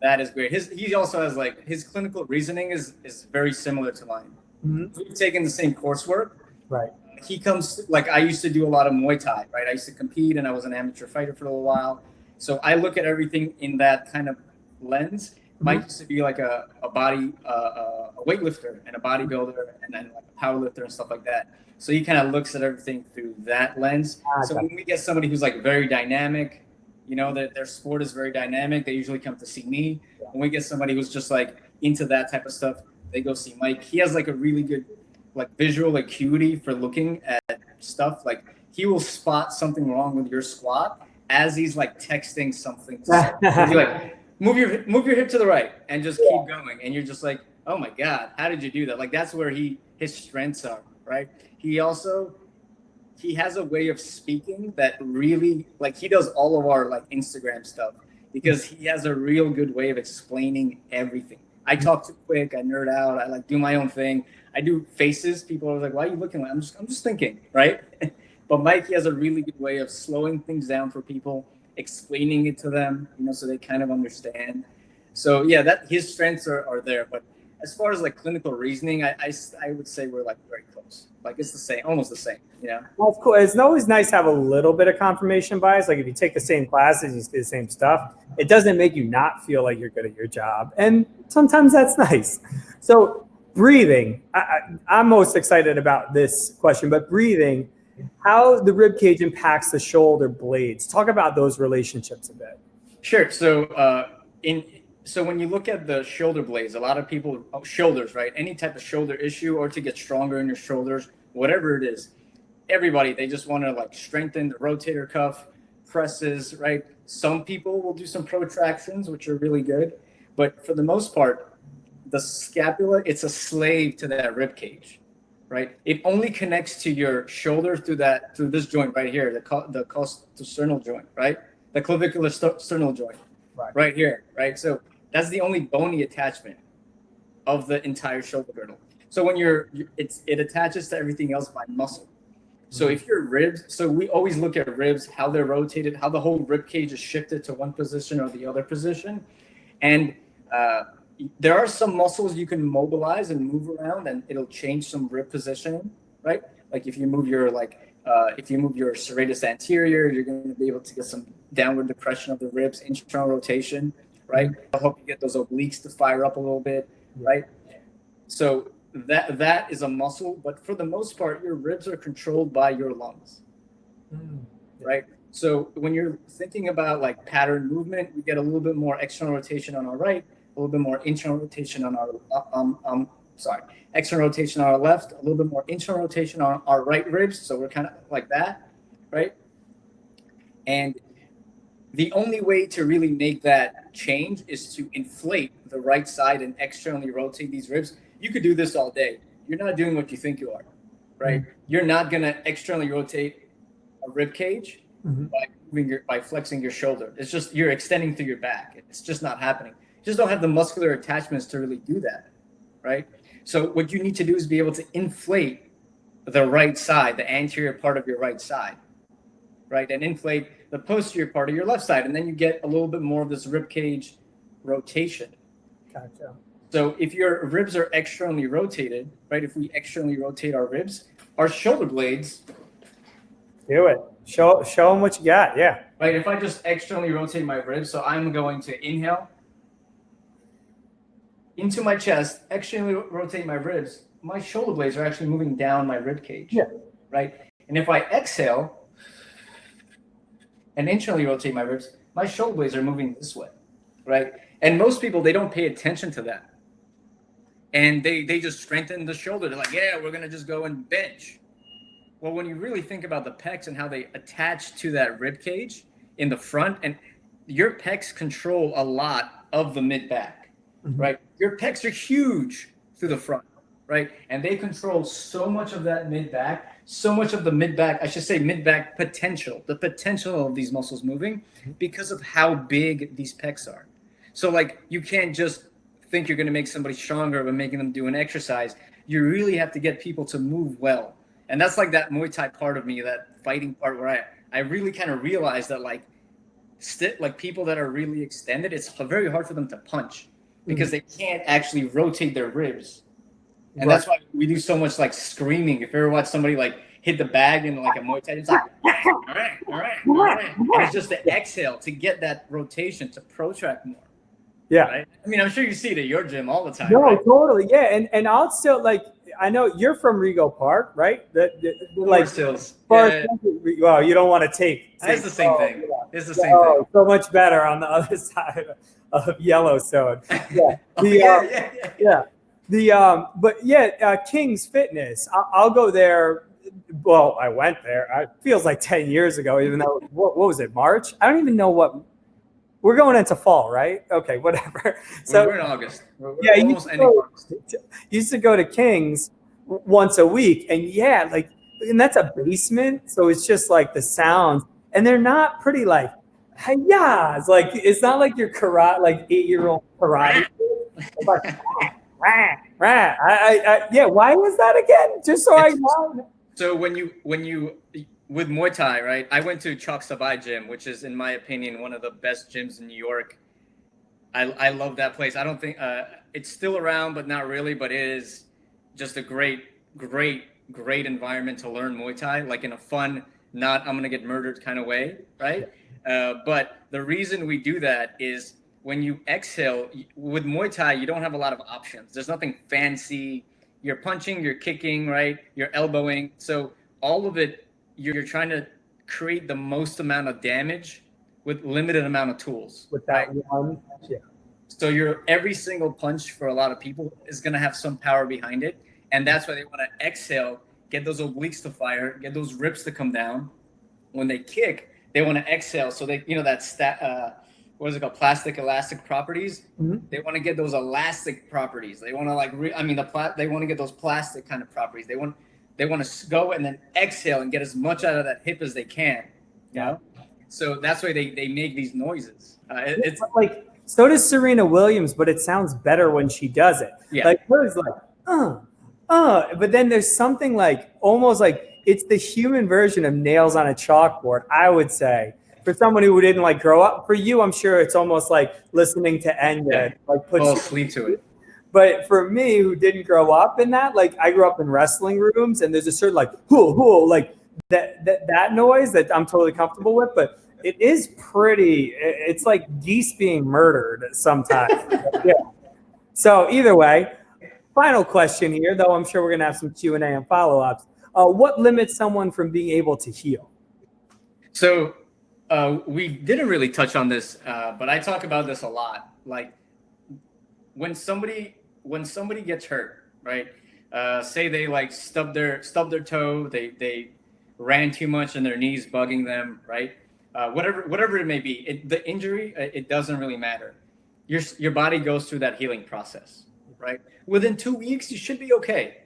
that is great. He also has like his clinical reasoning is very similar to mine. Mm-hmm. We've taken the same coursework. Right. He comes like I used to do a lot of Muay Thai, right? I used to compete and I was an amateur fighter for a little while. So I look at everything in that kind of lens. Mm-hmm. Mike used to be like a weightlifter and a bodybuilder and then like a powerlifter and stuff like that. So he kind of looks at everything through that lens. So when we get somebody who's like very dynamic, you know, that their sport is very dynamic, they usually come to see me. When we get somebody who's just like into that type of stuff, they go see Mike. He has like a really good like visual acuity for looking at stuff. Like he will spot something wrong with your squat as he's like texting something to he'll be like, move your hip to the right and just keep going. And you're just like, oh my God, how did you do that? Like that's where his strengths are, right? He has a way of speaking that really, like he does all of our like Instagram stuff because he has a real good way of explaining everything. I talk too quick, I nerd out, I like do my own thing. I do faces. People are like, why are you looking like I'm just thinking, right? But Mike, he has a really good way of slowing things down for people, explaining it to them, you know, so they kind of understand. So yeah, that his strengths are there. But as far as like clinical reasoning, I would say we're like very close. Like it's the same, almost the same, you know? Well, of course, it's always nice to have a little bit of confirmation bias. Like if you take the same classes, you see the same stuff, it doesn't make you not feel like you're good at your job. And sometimes that's nice. So breathing, I'm most excited about this question, but breathing, how the rib cage impacts the shoulder blades. Talk about those relationships a bit. Sure. So so when you look at the shoulder blades, a lot of people, shoulders, right? Any type of shoulder issue or to get stronger in your shoulders, whatever it is, everybody, they just want to like strengthen the rotator cuff, presses, right? Some people will do some protractions, which are really good. But for the most part, the scapula, it's a slave to that rib cage, right? It only connects to your shoulder through this joint right here, the costosternal joint, right? The clavicular sternal joint, right here, right? So that's the only bony attachment of the entire shoulder girdle. So when it attaches to everything else by muscle. So if your ribs, so we always look at ribs, how they're rotated, how the whole rib cage is shifted to one position or the other position. And there are some muscles you can mobilize and move around and it'll change some rib positioning, right? Like if you move your serratus anterior, you're going to be able to get some downward depression of the ribs, internal rotation, right? It'll help you get those obliques to fire up a little bit, right? So that is a muscle, but for the most part, your ribs are controlled by your lungs, right? So when you're thinking about like pattern movement, we get a little bit more external rotation on our right, a little bit more internal rotation on our external rotation on our left, a little bit more internal rotation on our right ribs. So we're kind of like that, right? And the only way to really make that change is to inflate the right side and externally rotate these ribs. You could do this all day. You're not doing what you think you are, right? You're not going to externally rotate a rib cage by flexing your shoulder. It's just you're extending through your back. It's just not happening. You just don't have the muscular attachments to really do that, right? So what you need to do is be able to inflate the right side, the anterior part of your right side, right? And inflate the posterior part of your left side. And then you get a little bit more of this rib cage rotation. Gotcha. So if your ribs are externally rotated, right? If we externally rotate our ribs, our shoulder blades. Do it. Show them what you got. Yeah. Right. If I just externally rotate my ribs, so I'm going to inhale into my chest, externally rotate my ribs, my shoulder blades are actually moving down my rib cage. Yeah. Right. And if I exhale and internally rotate my ribs, my shoulder blades are moving this way. Right. And most people, they don't pay attention to that. And they just strengthen the shoulder. They're like, yeah, we're going to just go and bench. Well, when you really think about the pecs and how they attach to that rib cage in the front, and your pecs control a lot of the mid back, right? Your pecs are huge through the front, right? And they control so much of that mid back, so much of the mid back, I should say mid back potential, the potential of these muscles moving because of how big these pecs are. So like you can't just think you're going to make somebody stronger by making them do an exercise. You really have to get people to move well. And that's like that Muay Thai part of me, that fighting part where I really kind of realized that like like people that are really extended, it's very hard for them to punch because they can't actually rotate their ribs. And that's why we do so much like screaming. If you ever watch somebody like hit the bag in like a Muay Thai, it's like, all right. And it's just the exhale to get that rotation to protract more. Yeah. Right? I mean, I'm sure you see it at your gym all the time. No, right? totally. Yeah. And I'll still like, I know you're from Rego Park, right? Like, Hills. Well, you don't want to take. It's the same thing. Yeah. It's the same thing. So much better on the other side of Yellowstone. Yeah. King's Fitness. I'll go there. Well, I went there. It feels like 10 years ago, even though, what was it, March? I don't even know what. We're going into fall, right? Okay, whatever. So we're in August. We're almost ending August. Used to go to King's once a week, and and that's a basement, so it's just like the sounds, and they're not pretty like, hi-ya. It's like, it's not like your karate, like 8-year-old karate. Like, yeah. Why was that again? Just so I know. So when you with Muay Thai, right? I went to Chalk Sabai Gym, which is, in my opinion, one of the best gyms in New York. I love that place. I don't think it's still around, but not really. But it is just a great environment to learn Muay Thai, like in a fun, not I'm gonna get murdered kind of way, right? But the reason we do that is when you exhale with Muay Thai, you don't have a lot of options. There's nothing fancy. You're punching, you're kicking, right? You're elbowing. So all of it, you're trying to create the most amount of damage with limited amount of tools. With that one, yeah. So every single punch for a lot of people is going to have some power behind it. And that's why they want to exhale, get those obliques to fire, get those ribs to come down. When they kick, they want to exhale. So they, what is it called? Plastic elastic properties. Mm-hmm. They want to get those elastic properties. They want to they want to get those plastic kind of properties. They want to go and then exhale and get as much out of that hip as they can. Yeah. So that's why they make these noises. It's like, so does Serena Williams, but it sounds better when she does it. Yeah. Like hers, like, but then there's something like, almost like it's the human version of nails on a chalkboard, I would say. For someone who didn't like grow up, for you, I'm sure it's almost like listening to Enya, like puts sleep to it. But for me, who didn't grow up in that, like I grew up in wrestling rooms, and there's a certain like hoo, like that noise that I'm totally comfortable with. But it is pretty. It's like geese being murdered sometimes. Yeah. So either way, final question here, though I'm sure we're gonna have some Q&A and follow-ups. What limits someone from being able to heal? So we didn't really touch on this, but I talk about this a lot. Like when somebody gets hurt, right? Say they like stub their toe, they ran too much and their knees bugging them, right? Whatever it may be, the injury, it doesn't really matter. Your body goes through that healing process, right? Within 2 weeks, you should be okay.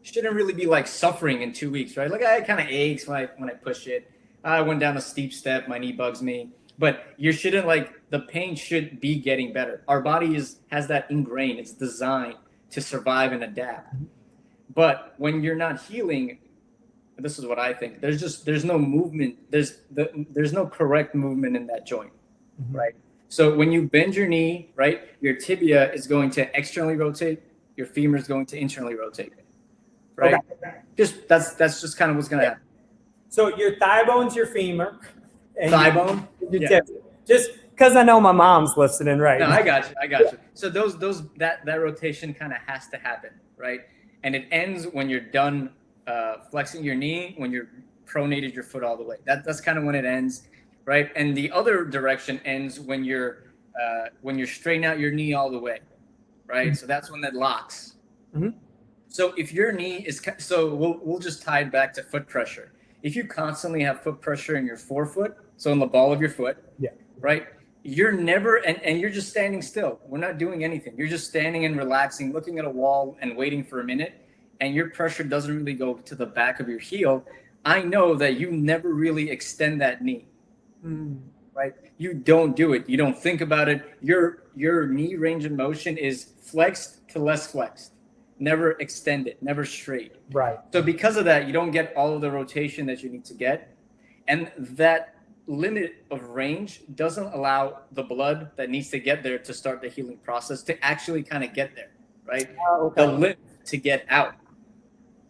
You shouldn't really be like suffering in 2 weeks, right? Like it kind of aches when I push it. I went down a steep step, my knee bugs me. But you shouldn't the pain should be getting better. Our body has that ingrained. It's designed to survive and adapt. But when you're not healing, this is what I think. There's no movement. There's no correct movement in that joint, right? So when you bend your knee, right, your tibia is going to externally rotate. Your femur is going to internally rotate, right? Okay. That's just kind of what's going to happen. So your thigh bone's your femur. Thigh bone? Yeah. Just because I know my mom's listening right now. I got you. So that rotation kind of has to happen, right? And it ends when you're done flexing your knee, when you're pronated your foot all the way. That's kind of when it ends, right? And the other direction ends when you're straightening out your knee all the way, right? So that's when that locks. Mm-hmm. So if your knee is, so we'll just tie it back to foot pressure. If you constantly have foot pressure in your forefoot, so in the ball of your foot, right? You're never, and you're just standing still. We're not doing anything. You're just standing and relaxing, looking at a wall and waiting for a minute, and your pressure doesn't really go to the back of your heel. I know that you never really extend that knee, right? You don't do it. You don't think about it. Your knee range of motion is flexed to less flexed. Never extended, never straight. Right. So because of that, you don't get all of the rotation that you need to get. And that limit of range doesn't allow the blood that needs to get there to start the healing process to actually kind of get there, right? Okay. The lymph to get out,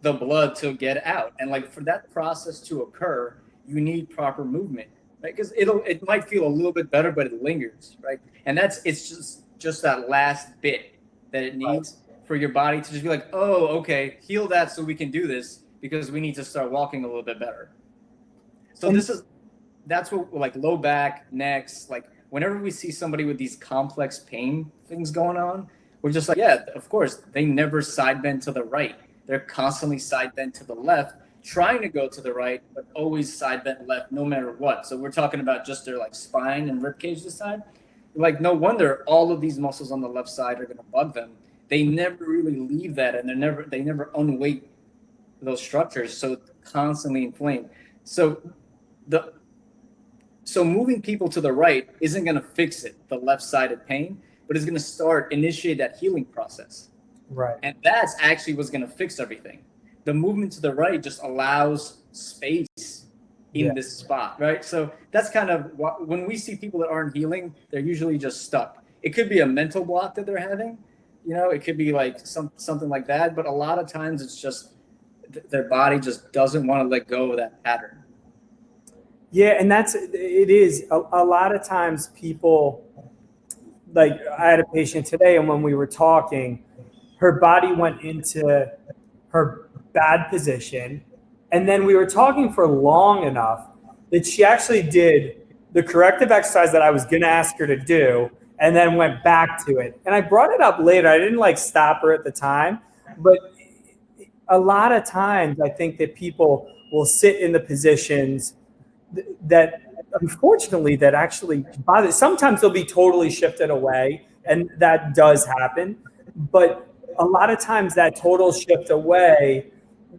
the blood to get out. And like for that process to occur, you need proper movement, right? Because it might feel a little bit better, but it lingers, right? And it's just that last bit that it needs for your body to just be like, oh, okay, heal that so we can do this because we need to start walking a little bit better. So that's what, like, low back, necks, like whenever we see somebody with these complex pain things going on, we're just like, yeah, of course, they never side bend to the right. They're constantly side bend to the left, trying to go to the right, but always side bend left no matter what. So we're talking about just their like spine and ribcage this side. Like, no wonder all of these muscles on the left side are going to bug them. They never really leave that, and they never unweight those structures, so it's constantly inflamed. So moving people to the right isn't going to fix it, the left-sided pain, but it's going to initiate that healing process. Right. And that's actually what's going to fix everything. The movement to the right just allows space in this spot, right? So that's kind of when we see people that aren't healing, they're usually just stuck. It could be a mental block that they're having, it could be like something like that. But a lot of times it's just their body just doesn't want to let go of that pattern. Yeah, and it is a lot of times people, like I had a patient today, and when we were talking, her body went into her bad position, and then we were talking for long enough that she actually did the corrective exercise that I was going to ask her to do, and then went back to it. And I brought it up later. I didn't like stop her at the time, but a lot of times I think that people will sit in the positions that unfortunately that actually bother. Sometimes they'll be totally shifted away, and that does happen. But a lot of times that total shift away,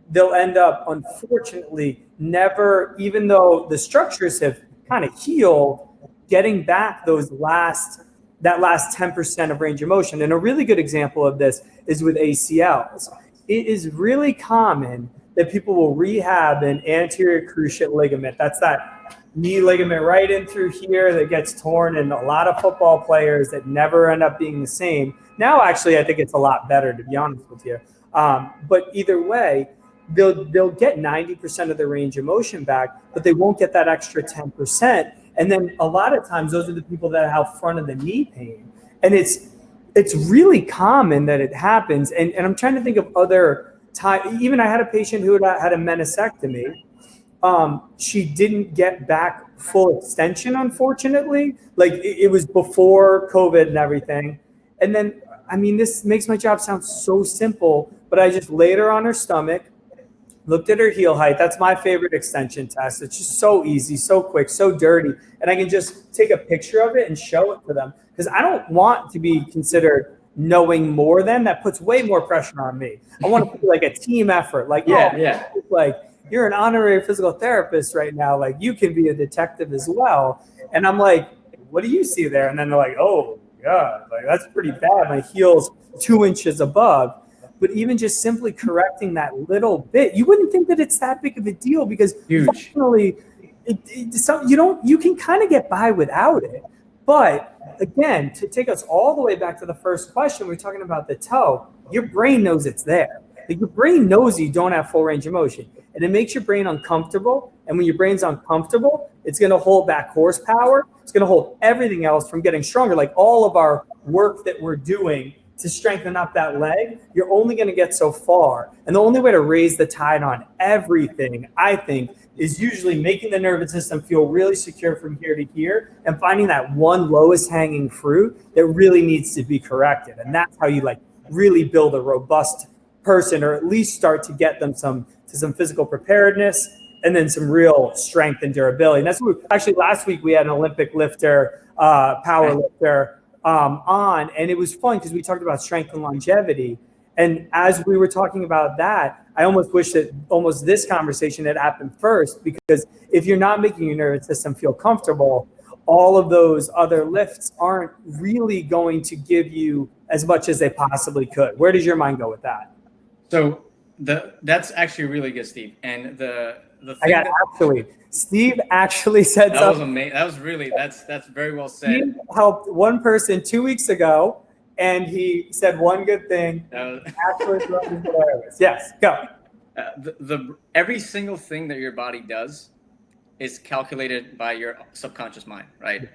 they'll end up, unfortunately, never, even though the structures have kind of healed, getting back that last 10% of range of motion. And a really good example of this is with ACLs. It is really common that people will rehab an anterior cruciate ligament. That's that knee ligament right in through here that gets torn, and a lot of football players that never end up being the same. Now, actually, I think it's a lot better, to be honest with you. But either way, they'll get 90% of their range of motion back, but they won't get that extra 10%. And then a lot of times, those are the people that have front of the knee pain. And it's really common that it happens. And I'm trying to think of other time. Even I had a patient who had a meniscectomy. She didn't get back full extension, unfortunately. Like it was before COVID and everything. And then, I mean, this makes my job sound so simple, but I just laid her on her stomach, looked at her heel height. That's my favorite extension test. It's just so easy, so quick, so dirty. And I can just take a picture of it and show it to them, because I don't want to be considered knowing more than that. Puts way more pressure on me. I want to be like a team effort. Like, like you're an honorary physical therapist right now. Like you can be a detective as well. And I'm like, what do you see there? And then they're like, oh God, like that's pretty bad. My heel's 2 inches above. But even just simply correcting that little bit, you wouldn't think that it's that big of a deal, because functionally, you can kind of get by without it. But again, to take us all the way back to the first question, we're talking about the toe. Your brain knows it's there. Like your brain knows you don't have full range of motion, and it makes your brain uncomfortable. And when your brain's uncomfortable, it's going to hold back horsepower. It's going to hold everything else from getting stronger. Like all of our work that we're doing to strengthen up that leg, you're only going to get so far. And the only way to raise the tide on everything, I think, is usually making the nervous system feel really secure from here to here, and finding that one lowest hanging fruit that really needs to be corrected. And that's how you like really build a robust person, or at least start to get them some physical preparedness, and then some real strength and durability. And that's what actually last week we had an Olympic lifter, power lifter, on, and it was fun because we talked about strength and longevity. And as we were talking about that, I almost wish that this conversation had happened first, because if you're not making your nervous system feel comfortable, all of those other lifts aren't really going to give you as much as they possibly could. Where does your mind go with that? So that's actually really good, Steve. And the I thing got actually. Steve actually said that was something. amazing. That was really that's very well said. Steve helped one person 2 weeks ago, and he said one good thing. Actually, hilarious. Yes, go. Every single thing that your body does is calculated by your subconscious mind, right?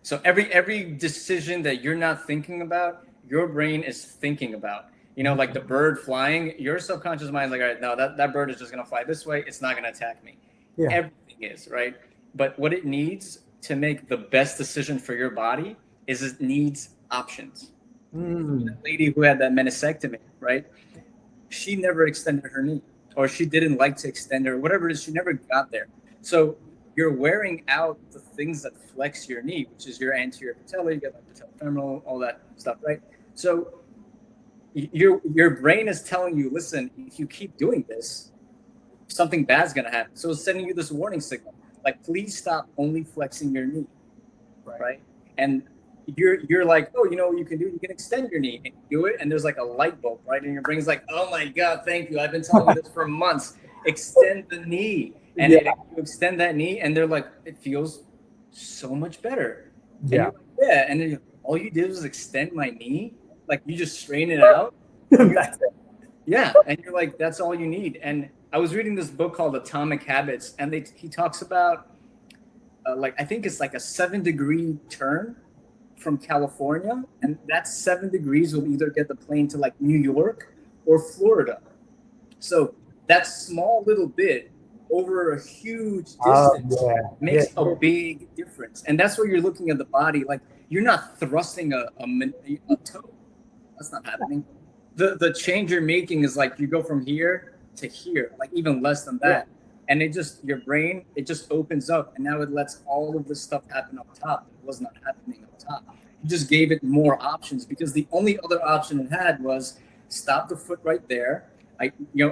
So every decision that you're not thinking about, your brain is thinking about. You know, like the bird flying, your subconscious mind is like, all right, no, that bird is just gonna fly this way. It's not gonna attack me. Yeah. Everything is, right? But what it needs to make the best decision for your body is it needs options. The lady who had that meniscectomy, right? She never extended her knee, or she didn't like to extend her, whatever it is, she never got there. So you're wearing out the things that flex your knee, which is your anterior patella, you got like patellofemoral, all that stuff, right? So your brain is telling you, listen, if you keep doing this, something bad's gonna happen. So it's sending you this warning signal, like, please stop only flexing your knee, right? And you're like, oh, you know what you can do? You can extend your knee and do it, and there's like a light bulb, right? And your brain's like, oh my God, thank you. I've been telling you this for months. Extend the knee. And you extend that knee, and they're like, it feels so much better. And you're like, yeah. And then all you did was extend my knee. Like, you just strain it out. That's it. Yeah. And you're like, that's all you need. And I was reading this book called Atomic Habits, and he talks about, like, I think it's like a 7-degree turn from California, and that 7 degrees will either get the plane to like New York or Florida. So that small little bit over a huge distance makes a big difference. And that's where you're looking at the body. Like, you're not thrusting a toe. That's not happening. The change you're making is like, you go from here to here, like even less than that. And it just, your brain, it just opens up, and now it lets all of this stuff happen up top. It was not happening up top. You just gave it more options, because the only other option it had was stop the foot right there.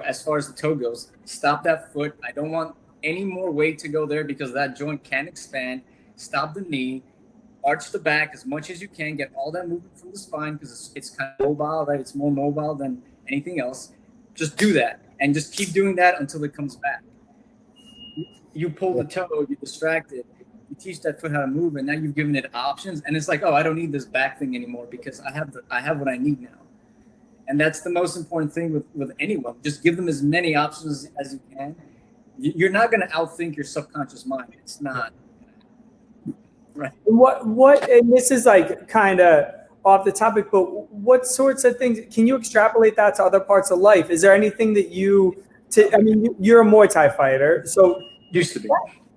As far as the toe goes, stop that foot. I don't want any more weight to go there, because that joint can expand. Stop the knee, arch the back as much as you can, get all that movement from the spine, because it's kind of mobile, right? It's more mobile than anything else. Just do that, and just keep doing that until it comes back. You pull the toe, you're distracted. You teach that foot how to move, and now you've given it options. And it's like, oh, I don't need this back thing anymore, because I have what I need now. And that's the most important thing with anyone. Just give them as many options as you can. You're not going to outthink your subconscious mind. It's not. Right. What? And this is like kind of off the topic, but what sorts of things can you extrapolate that to other parts of life? Is there anything that you're a Muay Thai fighter, so. Used to be.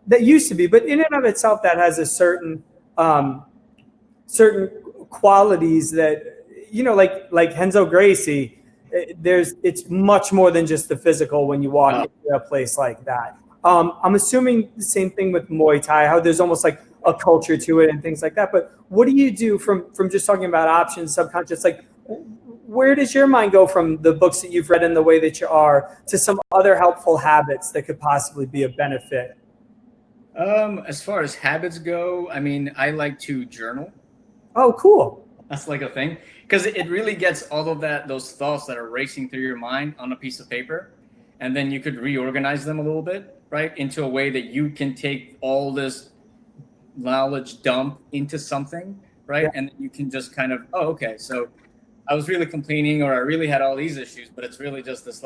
That used to be, but in and of itself, that has a certain qualities that, like Renzo Gracie. It's much more than just the physical when you walk into a place like that. I'm assuming the same thing with Muay Thai, how there's almost like a culture to it and things like that. But what do you do from just talking about options, subconscious, like? Where does your mind go from the books that you've read and the way that you are to some other helpful habits that could possibly be a benefit? As far as habits go, I mean, I like to journal. Oh, cool. That's like a thing, because it really gets all of those thoughts that are racing through your mind on a piece of paper, and then you could reorganize them a little bit, right, into a way that you can take all this knowledge dump into something, right, and you can just kind of, oh, okay, so I was really complaining, or I really had all these issues, but it's really just this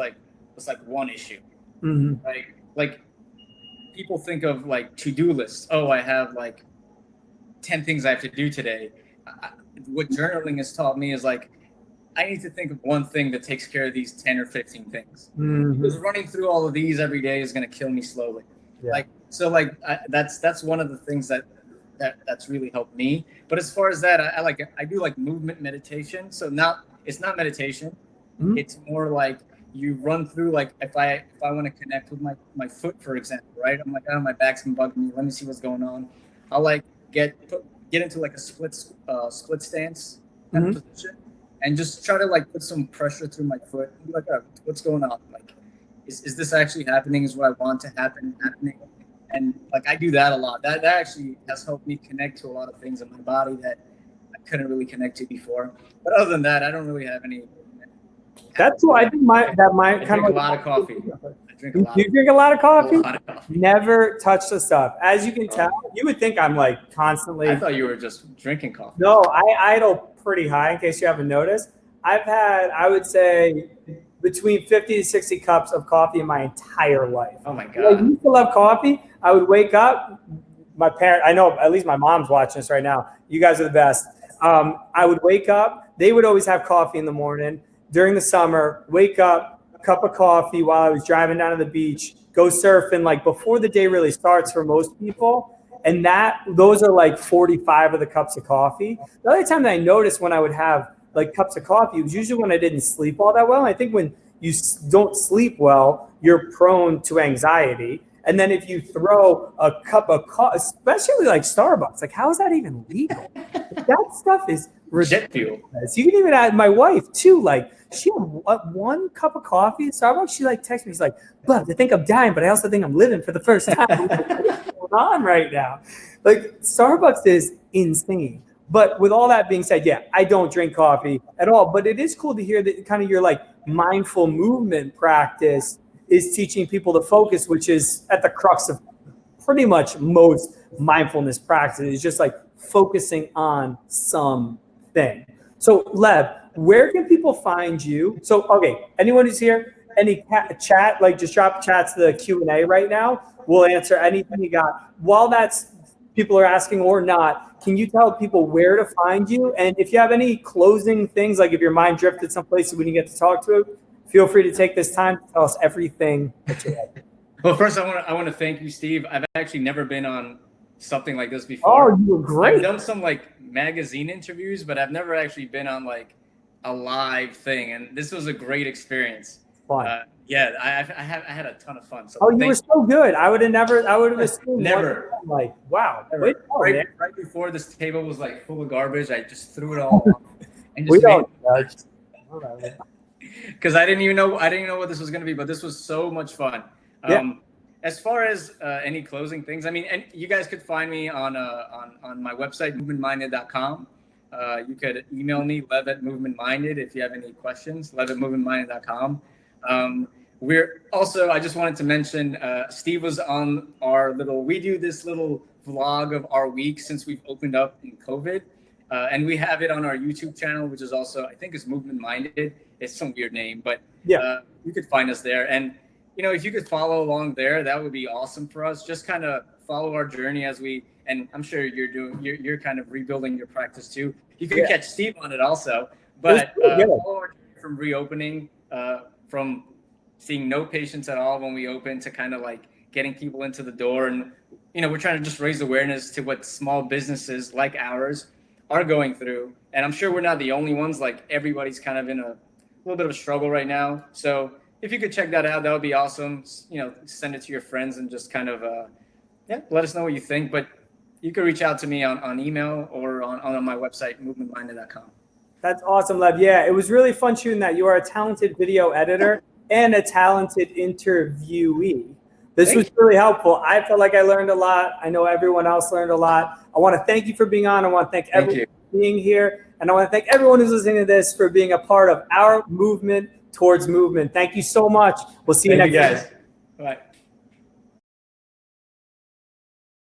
one issue, right? Like, people think of like to-do lists. Oh, I have like 10 things I have to do today. What journaling has taught me is like, I need to think of one thing that takes care of these 10 or 15 things. Because running through all of these every day is going to kill me slowly. That's one of the things that's really helped me. But as far as that, I do like movement meditation. So it's not meditation. It's more like you run through, like if I want to connect with my foot, for example, right? I'm like, oh, my back's been bugging me. Let me see what's going on. I'll like get into like a split stance kind of position, and just try to like put some pressure through my foot. And be like, oh, what's going on? Like, is this actually happening? Is what I want to happening? And like, I do that a lot. That actually has helped me connect to a lot of things in my body that I couldn't really connect to before. But other than that, I don't really have any. That's why I think my kind of a lot of coffee. drink a lot. You drink a lot of coffee? A lot of coffee. Never touch the stuff. As you can tell, you would think I'm like constantly. I thought you were just drinking coffee. No, I idle pretty high in case you haven't noticed. I've had, I would say, between 50 to 60 cups of coffee in my entire life. Oh my God. I used to love coffee. I would wake up. My parent, I know at least my mom's watching this right now. You guys are the best. I would wake up. They would always have coffee in the morning. During the summer, wake up, a cup of coffee while I was driving down to the beach, go surfing like before the day really starts for most people. And those are like 45 of the cups of coffee. The other time that I noticed when I would have like cups of coffee, it was usually when I didn't sleep all that well. And I think when you don't sleep well, you're prone to anxiety. And then if you throw a cup of coffee, especially like Starbucks, like how is that even legal? That stuff is ridiculous. You can even add my wife too. Like she had one cup of coffee at Starbucks. She like texts me. She's like, "But I think I'm dying, but I also think I'm living for the first time." What's going on right now? Like Starbucks is insane. But with all that being said, yeah, I don't drink coffee at all. But it is cool to hear that kind of your like mindful movement practice is teaching people to focus, which is at the crux of pretty much most mindfulness practices. It's just like focusing on something. So Lev, where can people find you? So, okay, anyone who's here, any chat, like just drop chats to the Q&A right now. We'll answer anything you got. While that's people are asking or not, can you tell people where to find you? And if you have any closing things, like if your mind drifted someplace when you get to talk to it, feel free to take this time to tell us everything that you have. Well, first I want to thank you, Steve. I've actually never been on something like this before. Oh, you were great. I've done some like magazine interviews, but I've never actually been on like a live thing, and this was a great experience. Fun. Yeah, I had a ton of fun. So you were so good. I would have assumed never. Like, wow. Right before this table was like full of garbage, I just threw it all out and just we don't judge. Because I didn't even know what this was going to be, but this was so much fun. As far as any closing things, I mean, and you guys could find me on my website, movementminded.com. You could email me, lev@movementminded, if you have any questions, lev@movementminded.com. We're also, I just wanted to mention, Steve was on we do this little vlog of our week since we've opened up in COVID. And we have it on our YouTube channel, which is also, I think is Movement Minded. It's some weird name, but you could find us there. And, you know, if you could follow along there, that would be awesome for us. Just kind of follow our journey and I'm sure you're kind of rebuilding your practice too. You could catch Steve on it also, but follow our journey from reopening, from seeing no patients at all when we open to kind of like getting people into the door. And, you know, we're trying to just raise awareness to what small businesses like ours are going through. And I'm sure we're not the only ones. Like everybody's kind of in a little bit of a struggle right now. So if you could check that out, that would be awesome. You know, send it to your friends and just kind of, let us know what you think. But you can reach out to me on email or on my website, movementminded.com. That's awesome, Lev. Yeah, it was really fun shooting that. You are a talented video editor and a talented interviewee. This was really helpful. I felt like I learned a lot. I know everyone else learned a lot. I want to thank you for being on. I want to thank everyone for being here. And I want to thank everyone who's listening to this for being a part of our movement towards movement. Thank you so much. We'll see you next time. Bye.